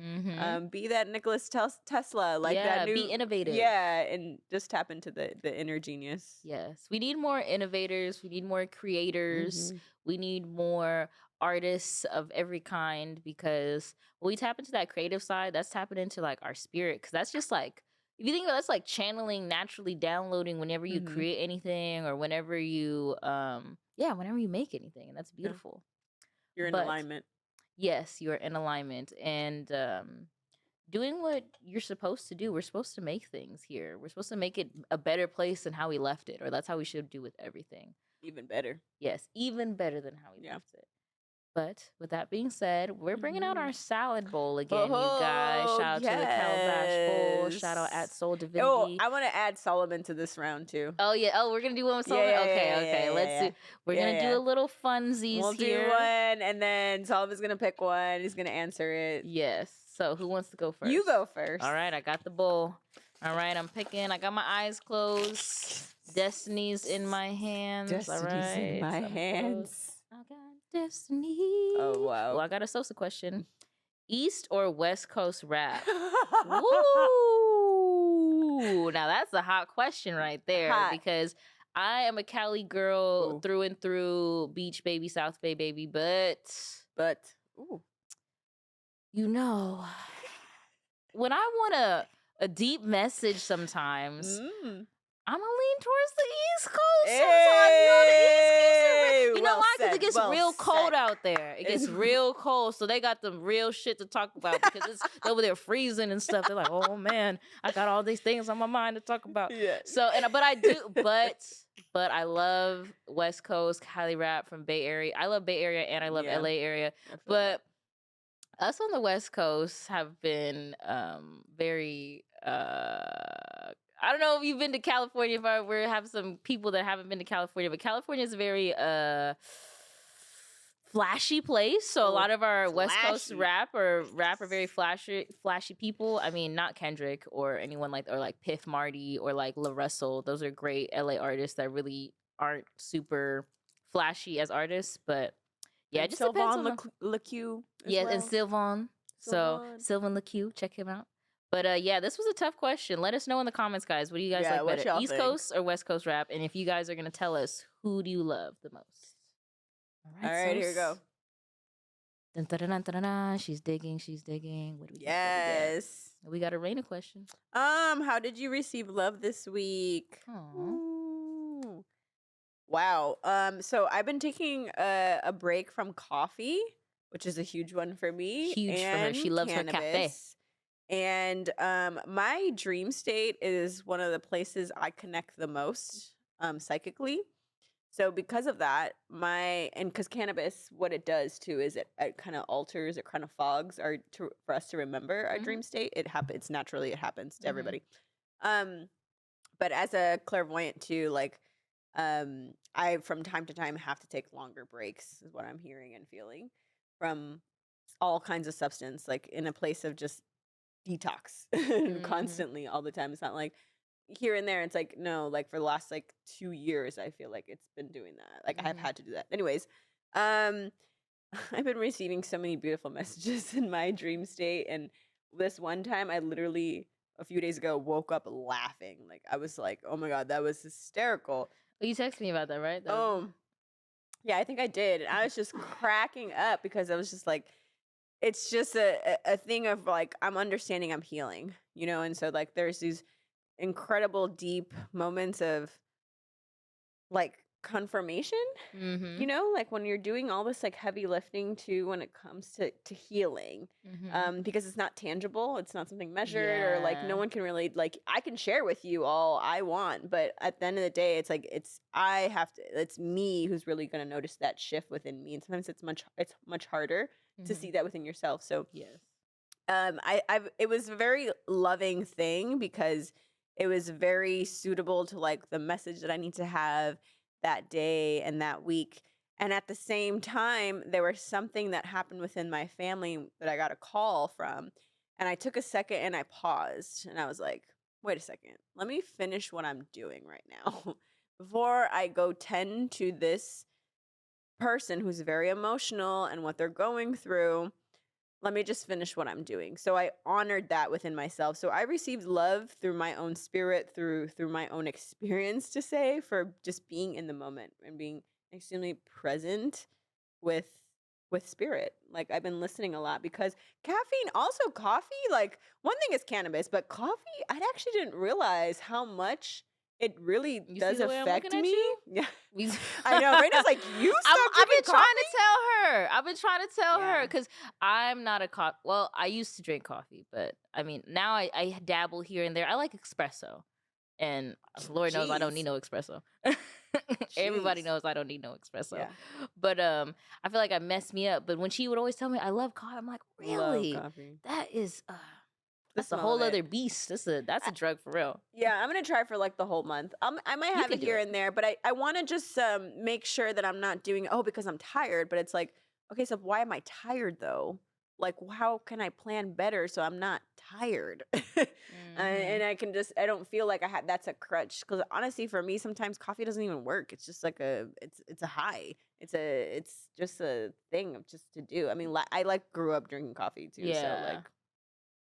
Be that Nicholas Tesla, like that new be innovative. Yeah, and just tap into the inner genius. Yes, we need more innovators. We need more creators. We need more artists of every kind, because when we tap into that creative side, that's tapping into like our spirit. Because that's just like, if you think about it, that's like channeling, naturally downloading whenever you create anything, or whenever you whenever you make anything, and that's beautiful. You're in But alignment. yes, you are in alignment, and doing what you're supposed to do. We're supposed to make things here. We're supposed to make it a better place than how we left it, or that's how we should do with everything. Even better. Yes, even better than how we Yeah. left it. But with that being said, we're bringing out our salad bowl again, you Oh, guys. Shout out to the Calabash Bowl. Shout out at yes. Soul Oh, Divinity. I want to add Solomon to this round too. Oh yeah. Oh, we're gonna do one with Solomon. Yeah, Okay. yeah, Let's yeah. do. We're Yeah, gonna yeah. do a little funsies We'll here. do one, and then Solomon's gonna pick one. He's gonna answer it. Yes. So who wants to go first? You go first. All right. I got the bowl. All right, I'm picking. I got my eyes closed. Destiny's in my hands. All Destiny's right. in my I'm closed. hands. I got destiny. Oh, wow. Well, I got a Sosa question. East or West Coast rap? Woo! Now that's a hot question right there Hot. because I am a Cali girl Ooh. through and through, beach baby, South Bay baby, but ooh. you know, when I want a deep message sometimes, I'm gonna lean towards the East Coast sometimes. You know, the East keeps it real. You know why? Because it gets real cold out there. It gets real cold, so they got the real shit to talk about because it's over there freezing and stuff. They're like, oh man, I got all these things on my mind to talk about. Yeah. So, but I do, but I love West Coast Cali rap from Bay Area. I love Bay Area and I love LA area, but us on the West Coast have been very I don't know if you've been to California. If we have some people that haven't been to California, but California is a very flashy place. So a lot of our West Coast rap are very flashy people. I mean, not Kendrick or anyone or like Piff Marty or like La Russell. Those are great LA artists that really aren't super flashy as artists, but yeah, it just depends on LaQ. Yeah, and Sylvan. So Sylvan LaQ, check him out. But yeah, this was a tough question. Let us know in the comments, guys. What do you guys like better, East Coast or West Coast rap? And if you guys are gonna tell us, who do you love the most? All right, here we go. Dun, dun, dun, dun, dun, dun. She's digging. What do we Yes. We got a Reina question. How did you receive love this week? Ooh. Wow. So I've been taking a break from coffee, which is a huge one for me. Huge for her. She loves her cafe. And my dream state is one of the places I connect the most psychically. So because of that, because cannabis, what it does too is it kind of alters, it kind of fogs for us to remember our dream state. It happens naturally. It happens to everybody. But as a clairvoyant too, like I from time to time have to take longer breaks, is what I'm hearing and feeling from all kinds of substance, like in a place of just detox constantly all the time. It's not like here and there. It's like, no, like for the last like 2 years, I feel like it's been doing that. Like I've had to do that. Anyways, I've been receiving so many beautiful messages in my dream state. And this one time I literally a few days ago woke up laughing. Like I was like, oh my God, that was hysterical. You texted me about that, right? Yeah, I think I did. And I was just cracking up because I was just like, it's just a thing of like, I'm understanding I'm healing, you know? And so like, there's these incredible deep moments of like confirmation, you know, like when you're doing all this like heavy lifting too, when it comes to healing, because it's not tangible. It's not something measured or like no one can really like, I can share with you all I want, but at the end of the day, it's like, it's me who's really going to notice that shift within me. And sometimes it's much harder to see that within yourself. So yes, it was a very loving thing because it was very suitable to like the message that I need to have that day and that week. And at the same time, there was something that happened within my family that I got a call from. And I took a second and I paused and I was like, wait a second, let me finish what I'm doing right now before I go tend to this person who's very emotional and what they're going through. Let me just finish what I'm doing. So I honored that within myself. So I received love through my own spirit, through my own experience, to say, for just being in the moment and being extremely present with spirit. Like I've been listening a lot because caffeine, also coffee, like one thing is cannabis, but coffee, I actually didn't realize how much it really does affect me. Yeah. I know. Raina's like, you stopped I've been drinking trying to tell her. I've been trying to tell her because I'm not a coffee. Well, I used to drink coffee, but I mean, now I dabble here and there. I like espresso. And Lord knows I don't need no espresso. Everybody knows I don't need no espresso. Yeah. But I feel like I messed me up. But when she would always tell me I love coffee, I'm like, really? Love coffee. That is that's a whole other beast. That's a drug for real. Yeah, I'm gonna try for like the whole month. I might have it here and there, but I want to just make sure that I'm not doing because I'm tired. But it's like, okay, so why am I tired though? like, how can I plan better so I'm not tired? And I can just, I don't feel like I had, that's a crutch. Because honestly, for me, sometimes coffee doesn't even work. It's just like it's a high. It's just a thing of just to do. I mean, I like grew up drinking coffee too. So Yeah, like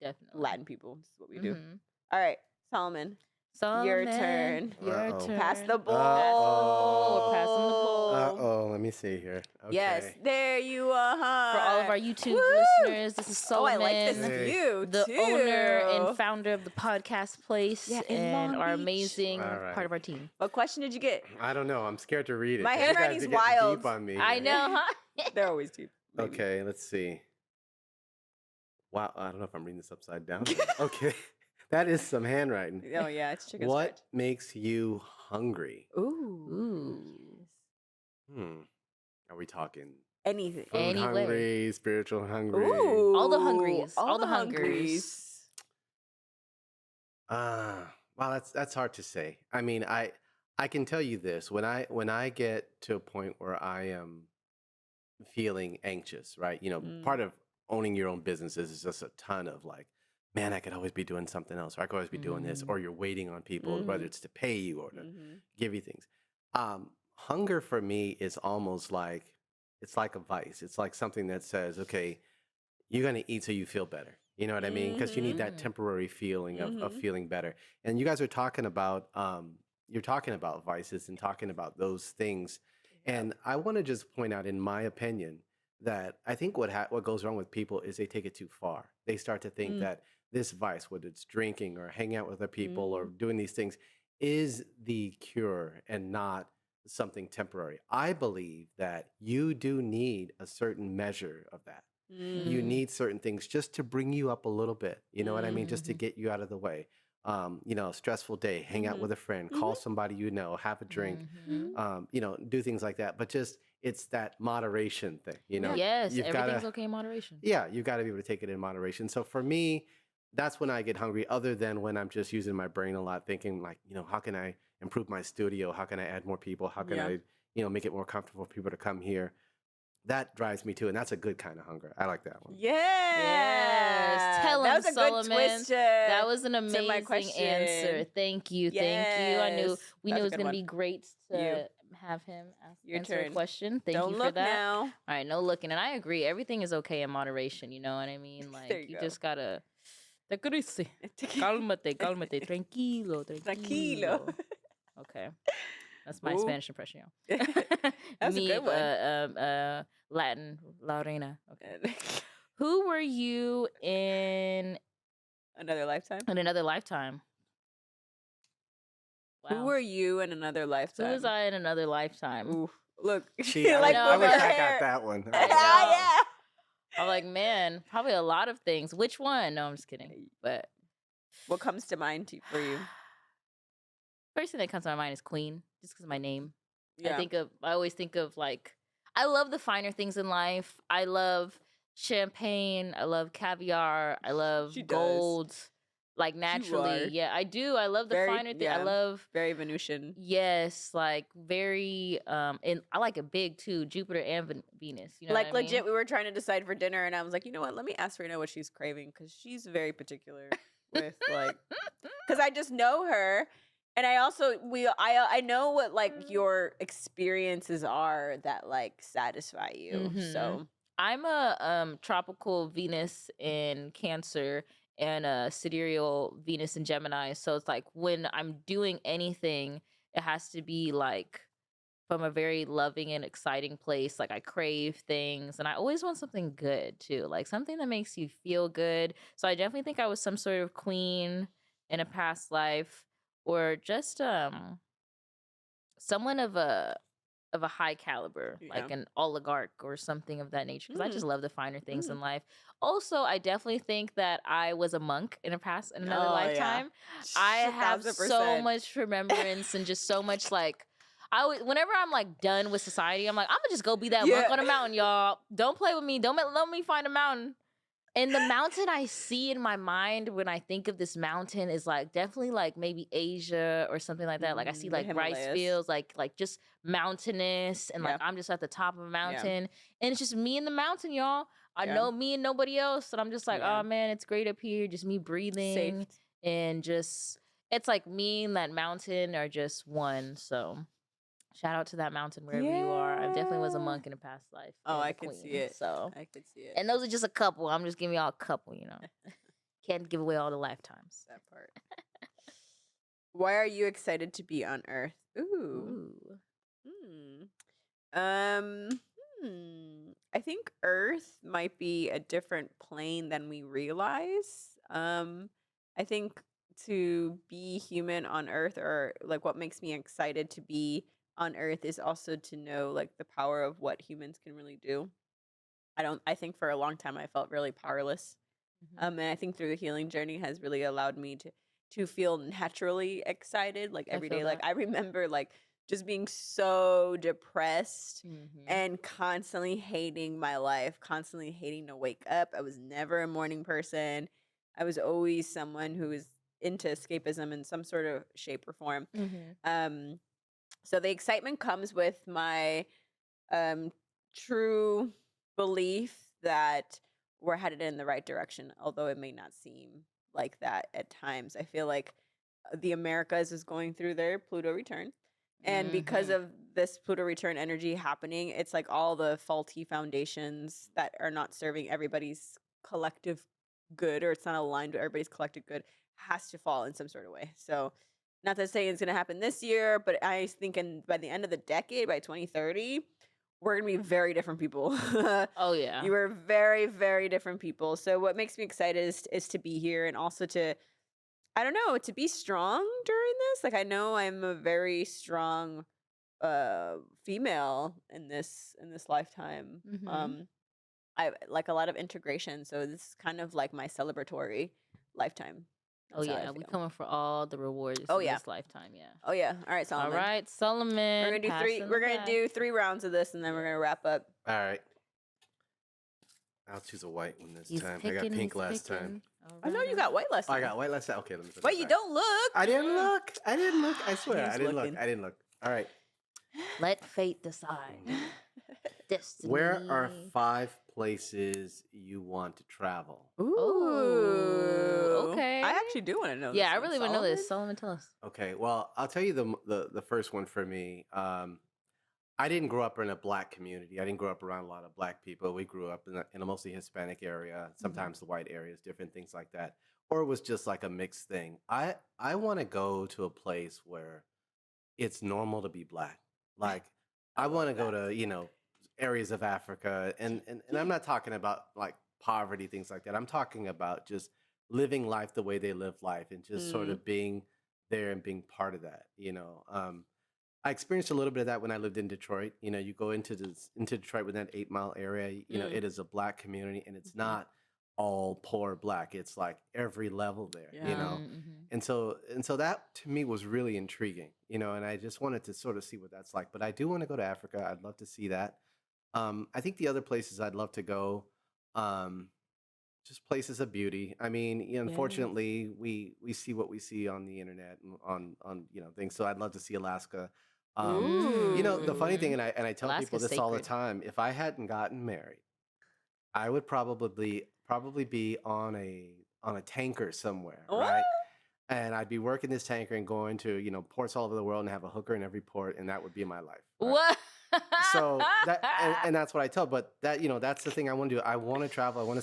definitely. Latin people, this is what we do. Mhm. All right, Solomon, your Solomon, turn. your Uh-oh. turn. Pass the We're passing the ball. ball. Uh-oh, let me see here. Okay. Yes, there you are. For all of our YouTube Woo! listeners, this is Oh, I Solomon, like this Hey. view the too. owner and founder of the podcast place, Yeah, in and Long our Beach. amazing All right. part of our team. What question did you get? I don't know. I'm scared to read it. My 'cause you guys handwriting's are getting wild. Deep on me I here. know, huh? They're always deep. maybe. Okay, let's see. Wow, I don't know if I'm reading this upside down. Okay, that is some handwriting. Oh yeah, it's chicken What makes you hungry? scratch. Ooh. Hmm. Are we talking Anything. food Anyway. hungry, spiritual hungry? Ooh. All the hungries, all the hungries. Wow, that's hard to say. I mean, I can tell you this. When I get to a point where I am feeling anxious, right? Part of owning your own business is just a ton of like, man, I could always be doing something else, or I could always be doing this, or you're waiting on people, whether it's to pay you or to give you things. Hunger for me is almost like, it's like a vice. It's like something that says, okay, you're going to eat so you feel better. You know what I mean? Because you need that temporary feeling of feeling better. And you guys are talking about, you're talking about vices and talking about those things. And I want to just point out, in my opinion, that I think what goes wrong with people is they take it too far. They start to think that this vice, whether it's drinking or hanging out with other people or doing these things, is the cure and not something temporary. I believe that you do need a certain measure of that. You need certain things just to bring you up a little bit. You know what I mean? Just to get you out of the way. Stressful day, hang out with a friend, call somebody you know, have a drink, do things like that. But just, it's that moderation thing, Yes, You've everything's gotta, okay in moderation. yeah, you've got to be able to take it in moderation. So for me, that's when I get hungry, other than when I'm just using my brain a lot, thinking like, how can I improve my studio? How can I add more people? How can I, make it more comfortable for people to come here? That drives me too, and that's a good kind of hunger. I like that one. Yes. Tell that him, was a Solomon. good twist. That was an my amazing question. answer. Thank you. Thank you. I knew we That's knew a it was good going to one. be great to have him Your answer a turn. question. Thank Don't you look for that. now. All right, no looking. And I agree. Everything is okay in moderation. You know what I mean? Like, There you go. just got to... Cálmate, cálmate. Tranquilo, tranquilo. Okay. That's my Ooh. Spanish impression, y'all. That's a good one. Latin, La Reina. Okay. Who were you in Another lifetime. another lifetime? Wow. Who were you in another lifetime? Who was I in another lifetime? Ooh, look. Gee, I like wish, I with wish her I hair. got that one. I know. Yeah. I'm like, man, probably a lot of things. Which one? No, I'm just kidding. But What comes to mind for you? first thing that comes to my mind is Queen, just because of my name. Yeah. I always think of like, I love the finer things in life. I love champagne. I love caviar. I love She does. gold. Like are. naturally. Yeah, I do. I love the Very- finer things. I yeah. love, Very Venusian. yes, like very, and I like it big too, Jupiter and Venus. You know Like what I mean? legit, we were trying to decide for dinner, and I was like, you know what? Let me ask Rena what she's craving, because she's very particular with like, because I just know her, and I also I know what like your experiences are that like satisfy you. So I'm a tropical Venus in Cancer and a sidereal Venus in Gemini. So it's like when I'm doing anything, it has to be like from a very loving and exciting place. Like I crave things and I always want something good too, like something that makes you feel good. So I definitely think I was some sort of queen in a past life, or just someone of a high caliber, like Yeah. an oligarch or something of that nature, because I just love the finer things in Mm. life. Also, I definitely think that I was a monk in another Oh, lifetime. I have so 1000%. much remembrance and just so much like, whenever I'm like done with society, I'm like, I'm gonna just go be that monk Yeah. on a mountain, y'all. Don't play with me. Don't let me find a mountain. And the mountain I see in my mind when I think of this mountain is like definitely like maybe Asia or something like that. Like I see The like rice Himalayas. fields, like just mountainous, and like I'm just at the top of a mountain, and it's just me in the mountain, y'all. I Yeah. know me and nobody else, and I'm just like, Yeah. oh man, it's great up here. Just me breathing Safe. and just it's like me and that mountain are just one. So shout out to that mountain wherever you are. I definitely was a Yeah. monk in a past life Oh, and I a could see queen. it. So I could see it. and those are just a couple. I'm just giving y'all a couple, Can't give away all the lifetimes. That part. Why are you excited to be on Earth? Ooh. Ooh. Um. I think Earth might be a different plane than we realize. I think to be human on Earth, or like what makes me excited to be on Earth, is also to know like the power of what humans can really do. I think for a long time I felt really powerless. Mhm. And I think through the healing journey has really allowed me to feel naturally excited like I every feel day. Like that. I remember like just being so depressed Mhm. and constantly hating my life, constantly hating to wake up. I was never a morning person. I was always someone who was into escapism in some sort of shape or form. Mhm. Um so the excitement comes with my um true belief that we're headed in the right direction, although it may not seem like that at times. I feel like the Americas is going through their Pluto return. And because Mhm. of this Pluto return energy happening, it's like all the faulty foundations that are not serving everybody's collective good, or it's not aligned with everybody's collective good, has to fall in some sort of way. So, not to say it's going to happen this year, but I think by the end of the decade, by 2030, we're gonna be very different people. Oh yeah. You are very, very different people. So what makes me excited is to be here, and also to, I don't know, to be strong during this. Like I know I'm a very strong female in this lifetime. Mhm. I like a lot of integration, so this is kind of like my celebratory lifetime. Oh That's how I yeah, we feel. coming for all the rewards Oh in yeah. this lifetime. Yeah. Oh yeah. All right, All Solomon. right, Solomon, passing the We're gonna back. do 3 rounds of this, and then we're gonna wrap up. All right. I'll choose a white one this He's time. I picking. got pink He's last picking. time. All I know right, you all got right. white last Oh, I time. got white last time. Okay, let me put Wait, that you back. don't look. I didn't look. I didn't look. I He swear, was I didn't look. looking. I didn't look. All right. Let fate decide. Destiny. Where are 5 places you want to travel? Oh, Ooh. okay. I actually do want to know this. Yeah, I one. really want to know this. Solomon? Solomon, tell us. Okay, well, I'll tell you the first one for me. I didn't grow up in a black community. I didn't grow up around a lot of black people. We grew up in a mostly Hispanic area, sometimes the white areas, different things like that. Or it was just like a mixed thing. I want to go to a place where it's normal to be black. Like I want to go to, areas of Africa, and I'm not talking about like poverty, things like that. I'm talking about just living life the way they live life, and just sort Mm. of being there and being part of that. I experienced a little bit of that when I lived in Detroit. You go into Detroit within that 8 Mile area. Mm. It is a black community, and it's Mhm. not all poor black. It's like every level there. Yeah. And so that to me was really intriguing. And I just wanted to sort of see what that's like. But I do want to go to Africa. I'd love to see that. I think the other places I'd love to go, um, just places of beauty. I mean, Yes. unfortunately, we see what we see on the internet and on things. So I'd love to see Alaska. The funny thing, Ooh. and I tell people Alaska's this all the sacred. time. If I hadn't gotten married, I would probably be on a tanker somewhere, What? right? And I'd be working this tanker and going to ports all over the world and have a hooker in every port, and that would be my life. Right? What? So and that's what I tell. But that's the thing I want to do. I want to travel. I want to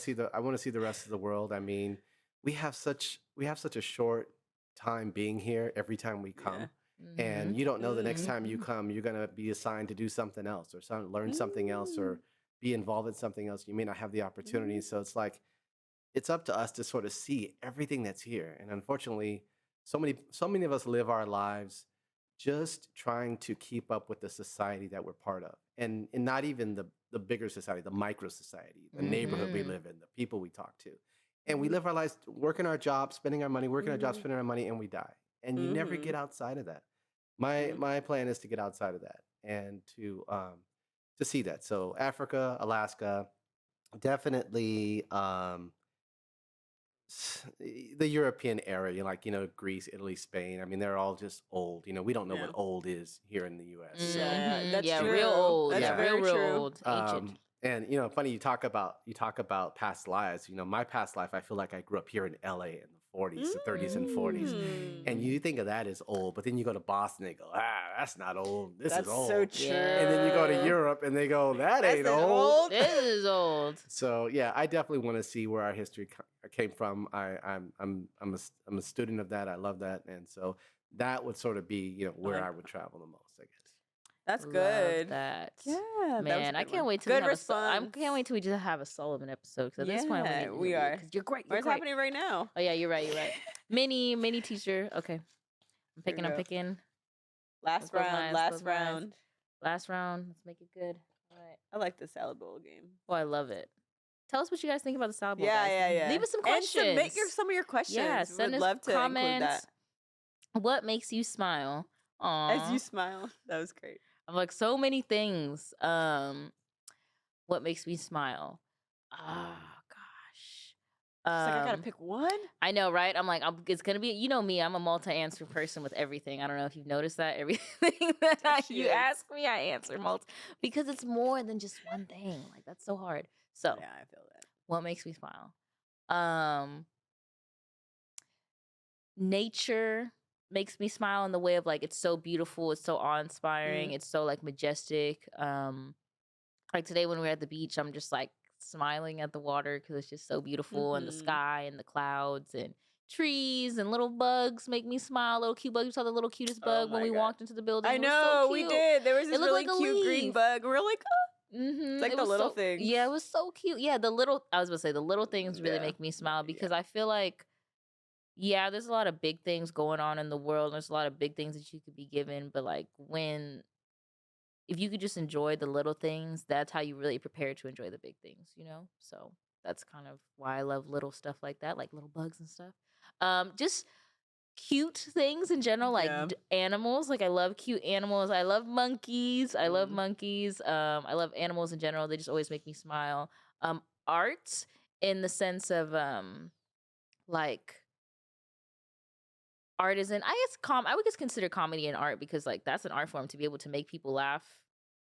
see the rest of the world. I mean, we have such a short time being here every time we come. Yeah. And you don't know the next time you Mhm. come, you're gonna be assigned to do something else, or learn something else, or be involved in something else. You may not have the opportunity. So it's like it's up to us to sort of see everything that's here. And unfortunately, so many of us live our lives just trying to keep up with the society that we're part of, and not even the bigger society, the micro society, the neighborhood we Mhm. live in, the people we talk to. And we live our lives working our jobs, spending our money, working our jobs, spending our money, and we die. And you never get outside of that. My plan is to get outside of that and to see that. So Africa, Alaska, definitely the European area, like Greece, Italy, Spain. I mean, they're all just old. We don't know what Yeah. old is here in the U.S. So Yeah, Mhm. that's Yeah, true. real old. That's Yeah. very real true. old. Ancient. And funny you talk about past lives. My past life, I feel like I grew up here in LA in the 40s, the 30s and 40s. And you think of that as old, but then you go to Boston, they go, that's not old. This is That's so old. true. And then you go to Europe and they go, that ain't old. This is old. So yeah, I definitely want to see where our history came from. I'm a student of that. I love that, and so that would sort of be where I would travel the most, I guess. That's Love good. that. Yeah, that was Man, a I good can't one. wait till Good we have response. I can't wait till we just have a Solomon episode. Because at this point, Yeah, we you are. 'cause you're great. What's happening right now? Oh yeah, you're right. You're right. Mini teacher. Okay, I'm Here we picking. I'm go. picking. Last Close my round. eyes, Last close my eyes. round. Last round. Let's make it good. All right. I like the salad bowl game. Oh, I love it. Tell us what you guys think about the salad bowl. Yeah, guys. yeah. Leave us some And questions. submit some of your questions. Yeah, send We'd us love to include comments. that. What makes you smile? As you Aw. smile. That was great. I'm like so many things. What makes me smile? Oh gosh. She's like, I gotta Um, pick one. I know, right? I'm like, it's gonna be. You know me. I'm a multi-answer person with everything. I don't know if you've noticed that. Everything that She you is. ask me, I answer because it's more than just one thing. Like that's so hard. So, Yeah, I feel that. what makes me smile? Nature makes me smile in the way of like it's so beautiful, it's so awe-inspiring, it's so like majestic. Like today when we were at the beach, I'm just like smiling at the water because it's just so beautiful, and the sky and the clouds and trees and little bugs make me smile. Little cute bugs. We saw the little cutest Oh bug when my we God. walked into the building. I It was know, so we cute. did. There was this It looked really like a cute green leaf. bug. We're like, oh. Mm-hmm. Like the little things. Yeah, it was so cute. Yeah, I was gonna say the little things really Yeah. make me smile because I feel like, yeah, there's a lot of big things going on in the world. There's a lot of big things that you could be given, but like if you could just enjoy the little things, that's how you really prepare to enjoy the big things, So that's kind of why I love little stuff like that, like little bugs and stuff. Just cute things in general, like Yeah. animals. Like I love cute animals. I love monkeys. I love monkeys. I love animals in general. They just always make me smile. Art in the sense of like art isn't. I guess I would just consider comedy an art because like that's an art form to be able to make people laugh.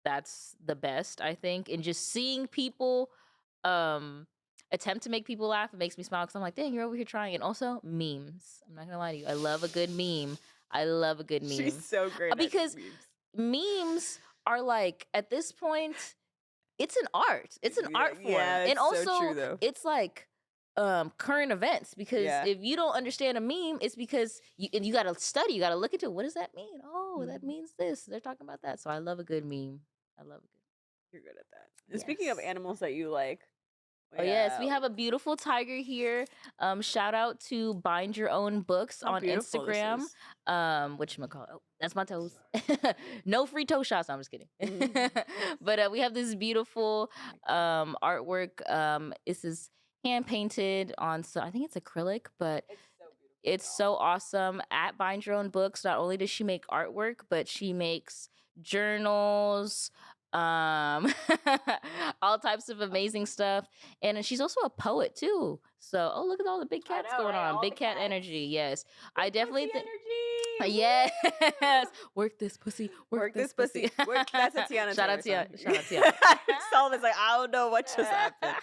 That's the best, I think. And just seeing people attempt to make people laugh, it makes me smile because I'm like, dang, you're over here trying. And also memes. I'm not gonna lie to you. I love a good meme. I love a good meme. She's so great at because memes. memes are like at this point, it's an art. It's an art form. Yeah, and it's also so true, though. it's like current events because Yeah. if you don't understand a meme, it's because you got to study, you got to look into what does that mean? Oh, that means this. They're talking about that. So I love a good meme. I love a good. You're good at that. And speaking of Yes. animals that you like. Oh yes, we have a beautiful tiger here. Shout out to Bind Your Own Books How on beautiful this Instagram. is. Whatchamacallit? Oh, that's my toes. No free toe shots. No, I'm just kidding. But we have this beautiful artwork. This is hand painted on, so I think it's acrylic, but it's so awesome. At Bind Your Own Books, not only does she make artwork, but she makes journals, all types of amazing stuff. And she's also a poet too. So, oh, look at all the big cats know, going right? on. All Big the cat cats. energy. Yes. I definitely think. Energy. Yes. Work this pussy. Work this pussy. That's a Tiana Shout out Taylor Tiana. song. Shout out Tiana. Solomon's like, I don't know what just happened.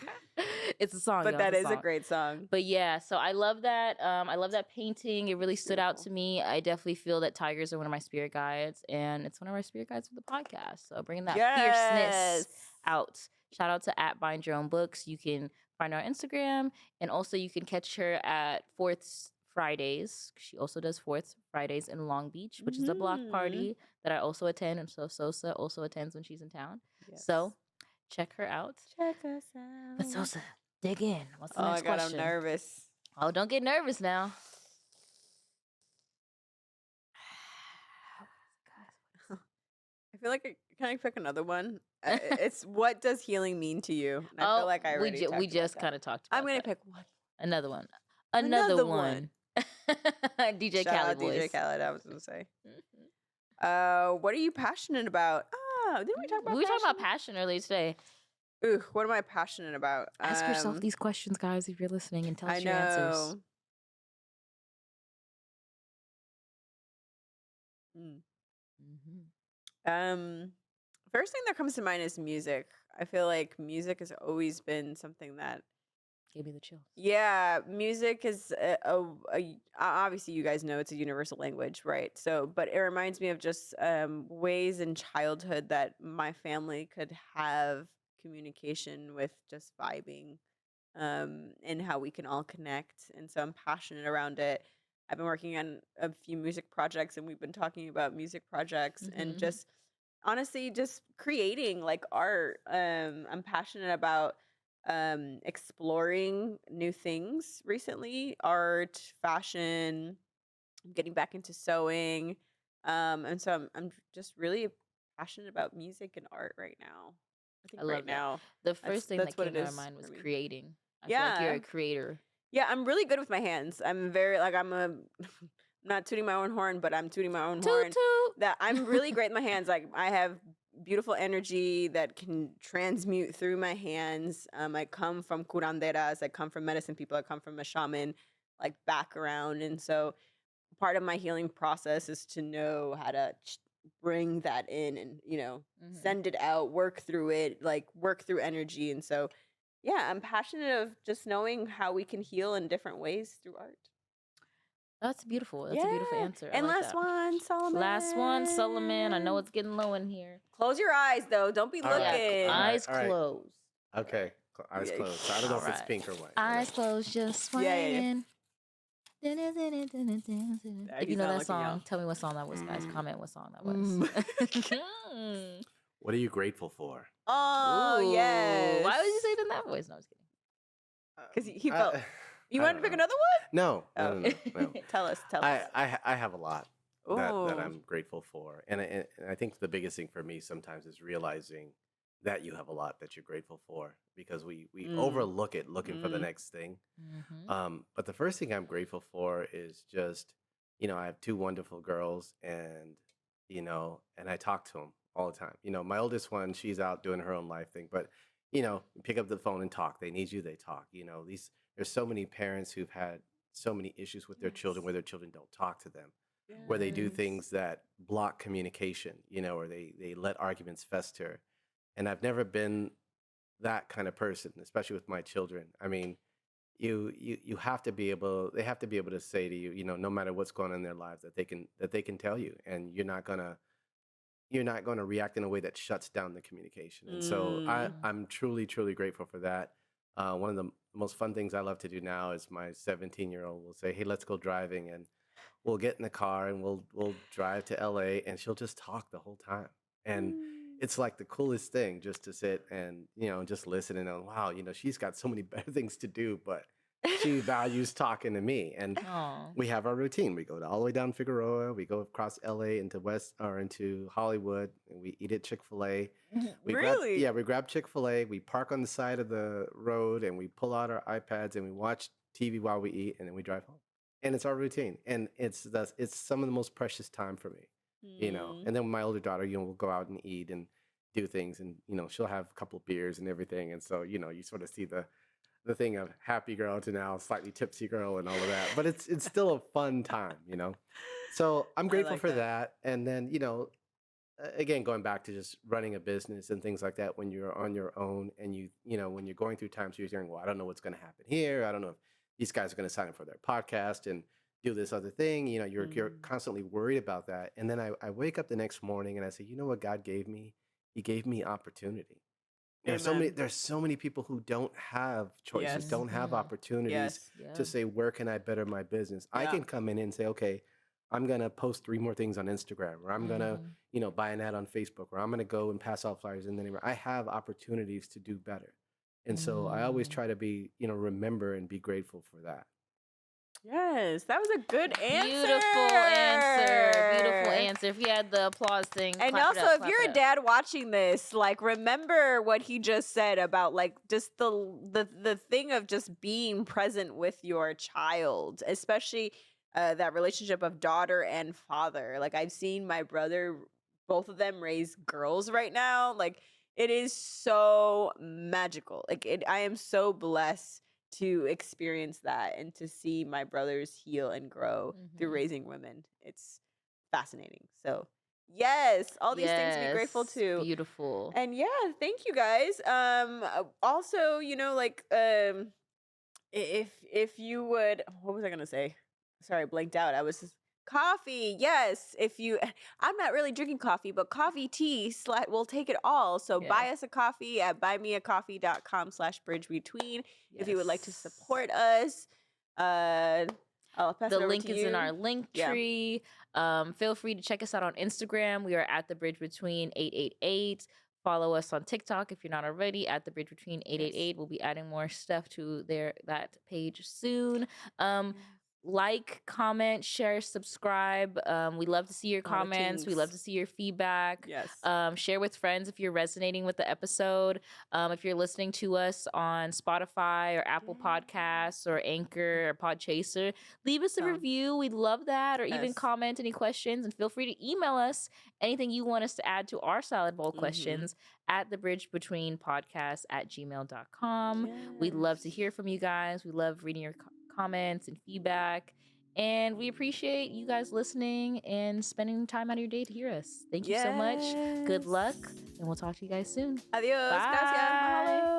It's a song. But y'all. that It's is a great song. But yeah, so I love that. I love that painting. It really stood out Beautiful. to me. I definitely feel that tigers are one of my spirit guides, and it's one of our spirit guides for the podcast. So bringing that fierceness out. Shout out to at Bind Your Own Books. You can find her on Instagram, and also you can catch her at Fourth Fridays. She also does Fourth Fridays in Long Beach, which is a block party that I also attend, and so Sosa also attends when she's in town. Yes. So check her out. Check us out. But Sosa, dig in. What's the Oh my next God, question? I'm nervous. Oh, don't get nervous now. I feel like can I pick another one? It's what does healing mean to you? And I feel like I already we just kind of talked about I'm gonna that. pick one. Another one. Another Another one. one. DJ Shout Khaled out DJ voice. Khaled, I was gonna say. Mhm. What are you passionate about? Didn't we talk about We were talking about passion earlier today. Ooh, what am I passionate about? Ask yourself these questions, guys, if you're listening, and tell us I your answers. know. Mm. Mhm. First thing that comes to mind is music. I feel like music has always been something that, Gave me the chills. yeah, music is obviously you guys know it's a universal language, right? So, but it reminds me of just ways in childhood that my family could have communication with just vibing, and how we can all connect. And so I'm passionate around it. I've been working on a few music projects, and we've been talking about music projects and Mm-hmm. just honestly just creating like art. I'm passionate about exploring new things recently, art, fashion. I'm getting back into sewing. And so I'm just really passionate about music and art right now. I think I right love that. now The first thing that's that what came it to my is mind for was me. creating. I feel like you're Yeah. a creator. Yeah, I'm really good with my hands. I'm very like I'm a not tooting my own horn, but I'm tooting my own Toot horn that toot. I'm really great with my hands. Like I have beautiful energy that can transmute through my hands. I come from curanderas, I come from medicine people, I come from a shaman like background, and so part of my healing process is to know how to bring that in and Mm-hmm. send it out, work through it, like work through energy. And so yeah, I'm passionate of just knowing how we can heal in different ways through art. That's beautiful. That's a beautiful Yeah. answer. I And like last that. one, Last one, Solomon. I know Solomon. it's getting low in here. Close your eyes though. Don't be All right, all looking. right, Eyes all right. closed. Okay, eyes Yeah. closed. So I don't know All if it's right. pink or white. Eyes Whatever. closed, just Yeah. swaying. If you He's know not that looking, y'all. song, tell me what song that was, guys. Mm. Comment what song that was. Mm. What are you grateful for? Oh, Ooh, why would you yes. say it in that voice? No, I was Because he I, felt. You I wanted don't to pick know. another No, no, one? no, no, no. kidding. Tell us. I have a lot that Oh. I'm grateful for, and I think the biggest thing for me sometimes is realizing that you have a lot that you're grateful for because we Mm. overlook it looking for the Mm. next thing. Mm-hmm. But the first thing I'm grateful for is just I have two wonderful girls, and and I talk to them all the time. My oldest one, she's out doing her own life thing, but pick up the phone and talk. They need you, they talk. These there's so many parents who've had so many issues with their children Yes. where their children don't talk to them, where they do Yes. things that block communication, or they let arguments fester. And I've never been that kind of person, especially with my children. I mean, you have to be able they have to be able to say to you, no matter what's going on in their lives, that they can tell you, and you're not gonna react in a way that shuts down the communication. And so Mm. I'm truly, truly grateful for that. One of the most fun things I love to do now is my 17-year-old will say, "Hey, let's go driving," and we'll get in the car and we'll drive to LA, and she'll just talk the whole time. And Mm. it's like the coolest thing just to sit and, just listen and know, wow, she's got so many better things to do, but she values talking to me. And Oh. we have our routine. We go all the way down Figueroa, we go across LA into West or into Hollywood, and we eat at Chick-fil-A. Really? We grab Chick-fil-A, we park on the side of the road, and we pull out our iPads and we watch TV while we eat, and then we drive home. And it's our routine. And it's some of the most precious time for me. Mm. And then with my older daughter, we'll go out and eat and do things, and she'll have a couple of beers and everything. And so, you sort of see the thing of happy girl to now slightly tipsy girl and all of that. But it's still a fun time. So I'm I grateful like for that. that. And then, again, going back to just running a business and things like that when you're on your own, and when you're going through times you're saying, well, I don't know what's going to happen here. I don't know if these guys are going to sign up for their podcast and do this other thing. You're Mm. constantly worried about that. And then I wake up the next morning and I say, you know what God gave me? He gave me opportunity. Amen. There's so many people who don't have choices, Yes. don't have Mm-hmm. opportunities Yes. Yeah. to say, where can I better my business? I Yeah. can come in and say, okay, I'm gonna post 3 more things on Instagram, or I'm gonna, Mm-hmm. buy an ad on Facebook, or I'm gonna go and pass out flyers in anywhere. I have opportunities to do better. And so I always Mm. try to be, remember and be grateful for that. Yes. That was a good answer. Beautiful answer. Beautiful answer. If you had the applause thing, And clap it also, up, if clap you're it a up. dad watching this, like remember what he just said about like just the thing of just being present with your child, especially that relationship of daughter and father. Like I've seen my brother, both of them raise girls right now. Like it is so magical. Like I am so blessed to experience that and to see my brothers heal and grow through Mm-hmm. raising women. It's fascinating. So Yes, all these things to be grateful Yes, to. beautiful. And yeah, thank you guys. Also, like if you would, what was I gonna say? Sorry, I blanked out. I was just, coffee. Yes, if you, I'm not really drinking coffee, but coffee, tea, we'll take it all. So buy Yeah. us a coffee at buymeacoffee.com/bridgebetween if you would like to Yes. support us. I'll pass The it over link to is in our you. link Yeah. tree. Feel free to check us out on Instagram. We are at the Bridge Between 888. Follow us on TikTok if you're not already at the Bridge Between 888. We'll be adding more stuff to that page soon. Like, comment, share, subscribe. We love to see your All the comments. We love things. to see your feedback. Yes. Share with friends if you're resonating with the episode. If you're listening to us on Spotify or Apple Podcasts or Anchor or Podchaser, leave us a review. We'd love that. Or even Yes. comment any questions. And feel free to email us anything you want us to add to our salad bowl questions at thebridgebetweenpodcast@gmail.com. We'd love to hear from you guys. We love reading your comments and feedback. And we appreciate you guys listening and spending time out of your day to hear us. Thank you so much. Good luck. And we'll talk to you guys soon. Adios. Bye. Gracias. Mahalo.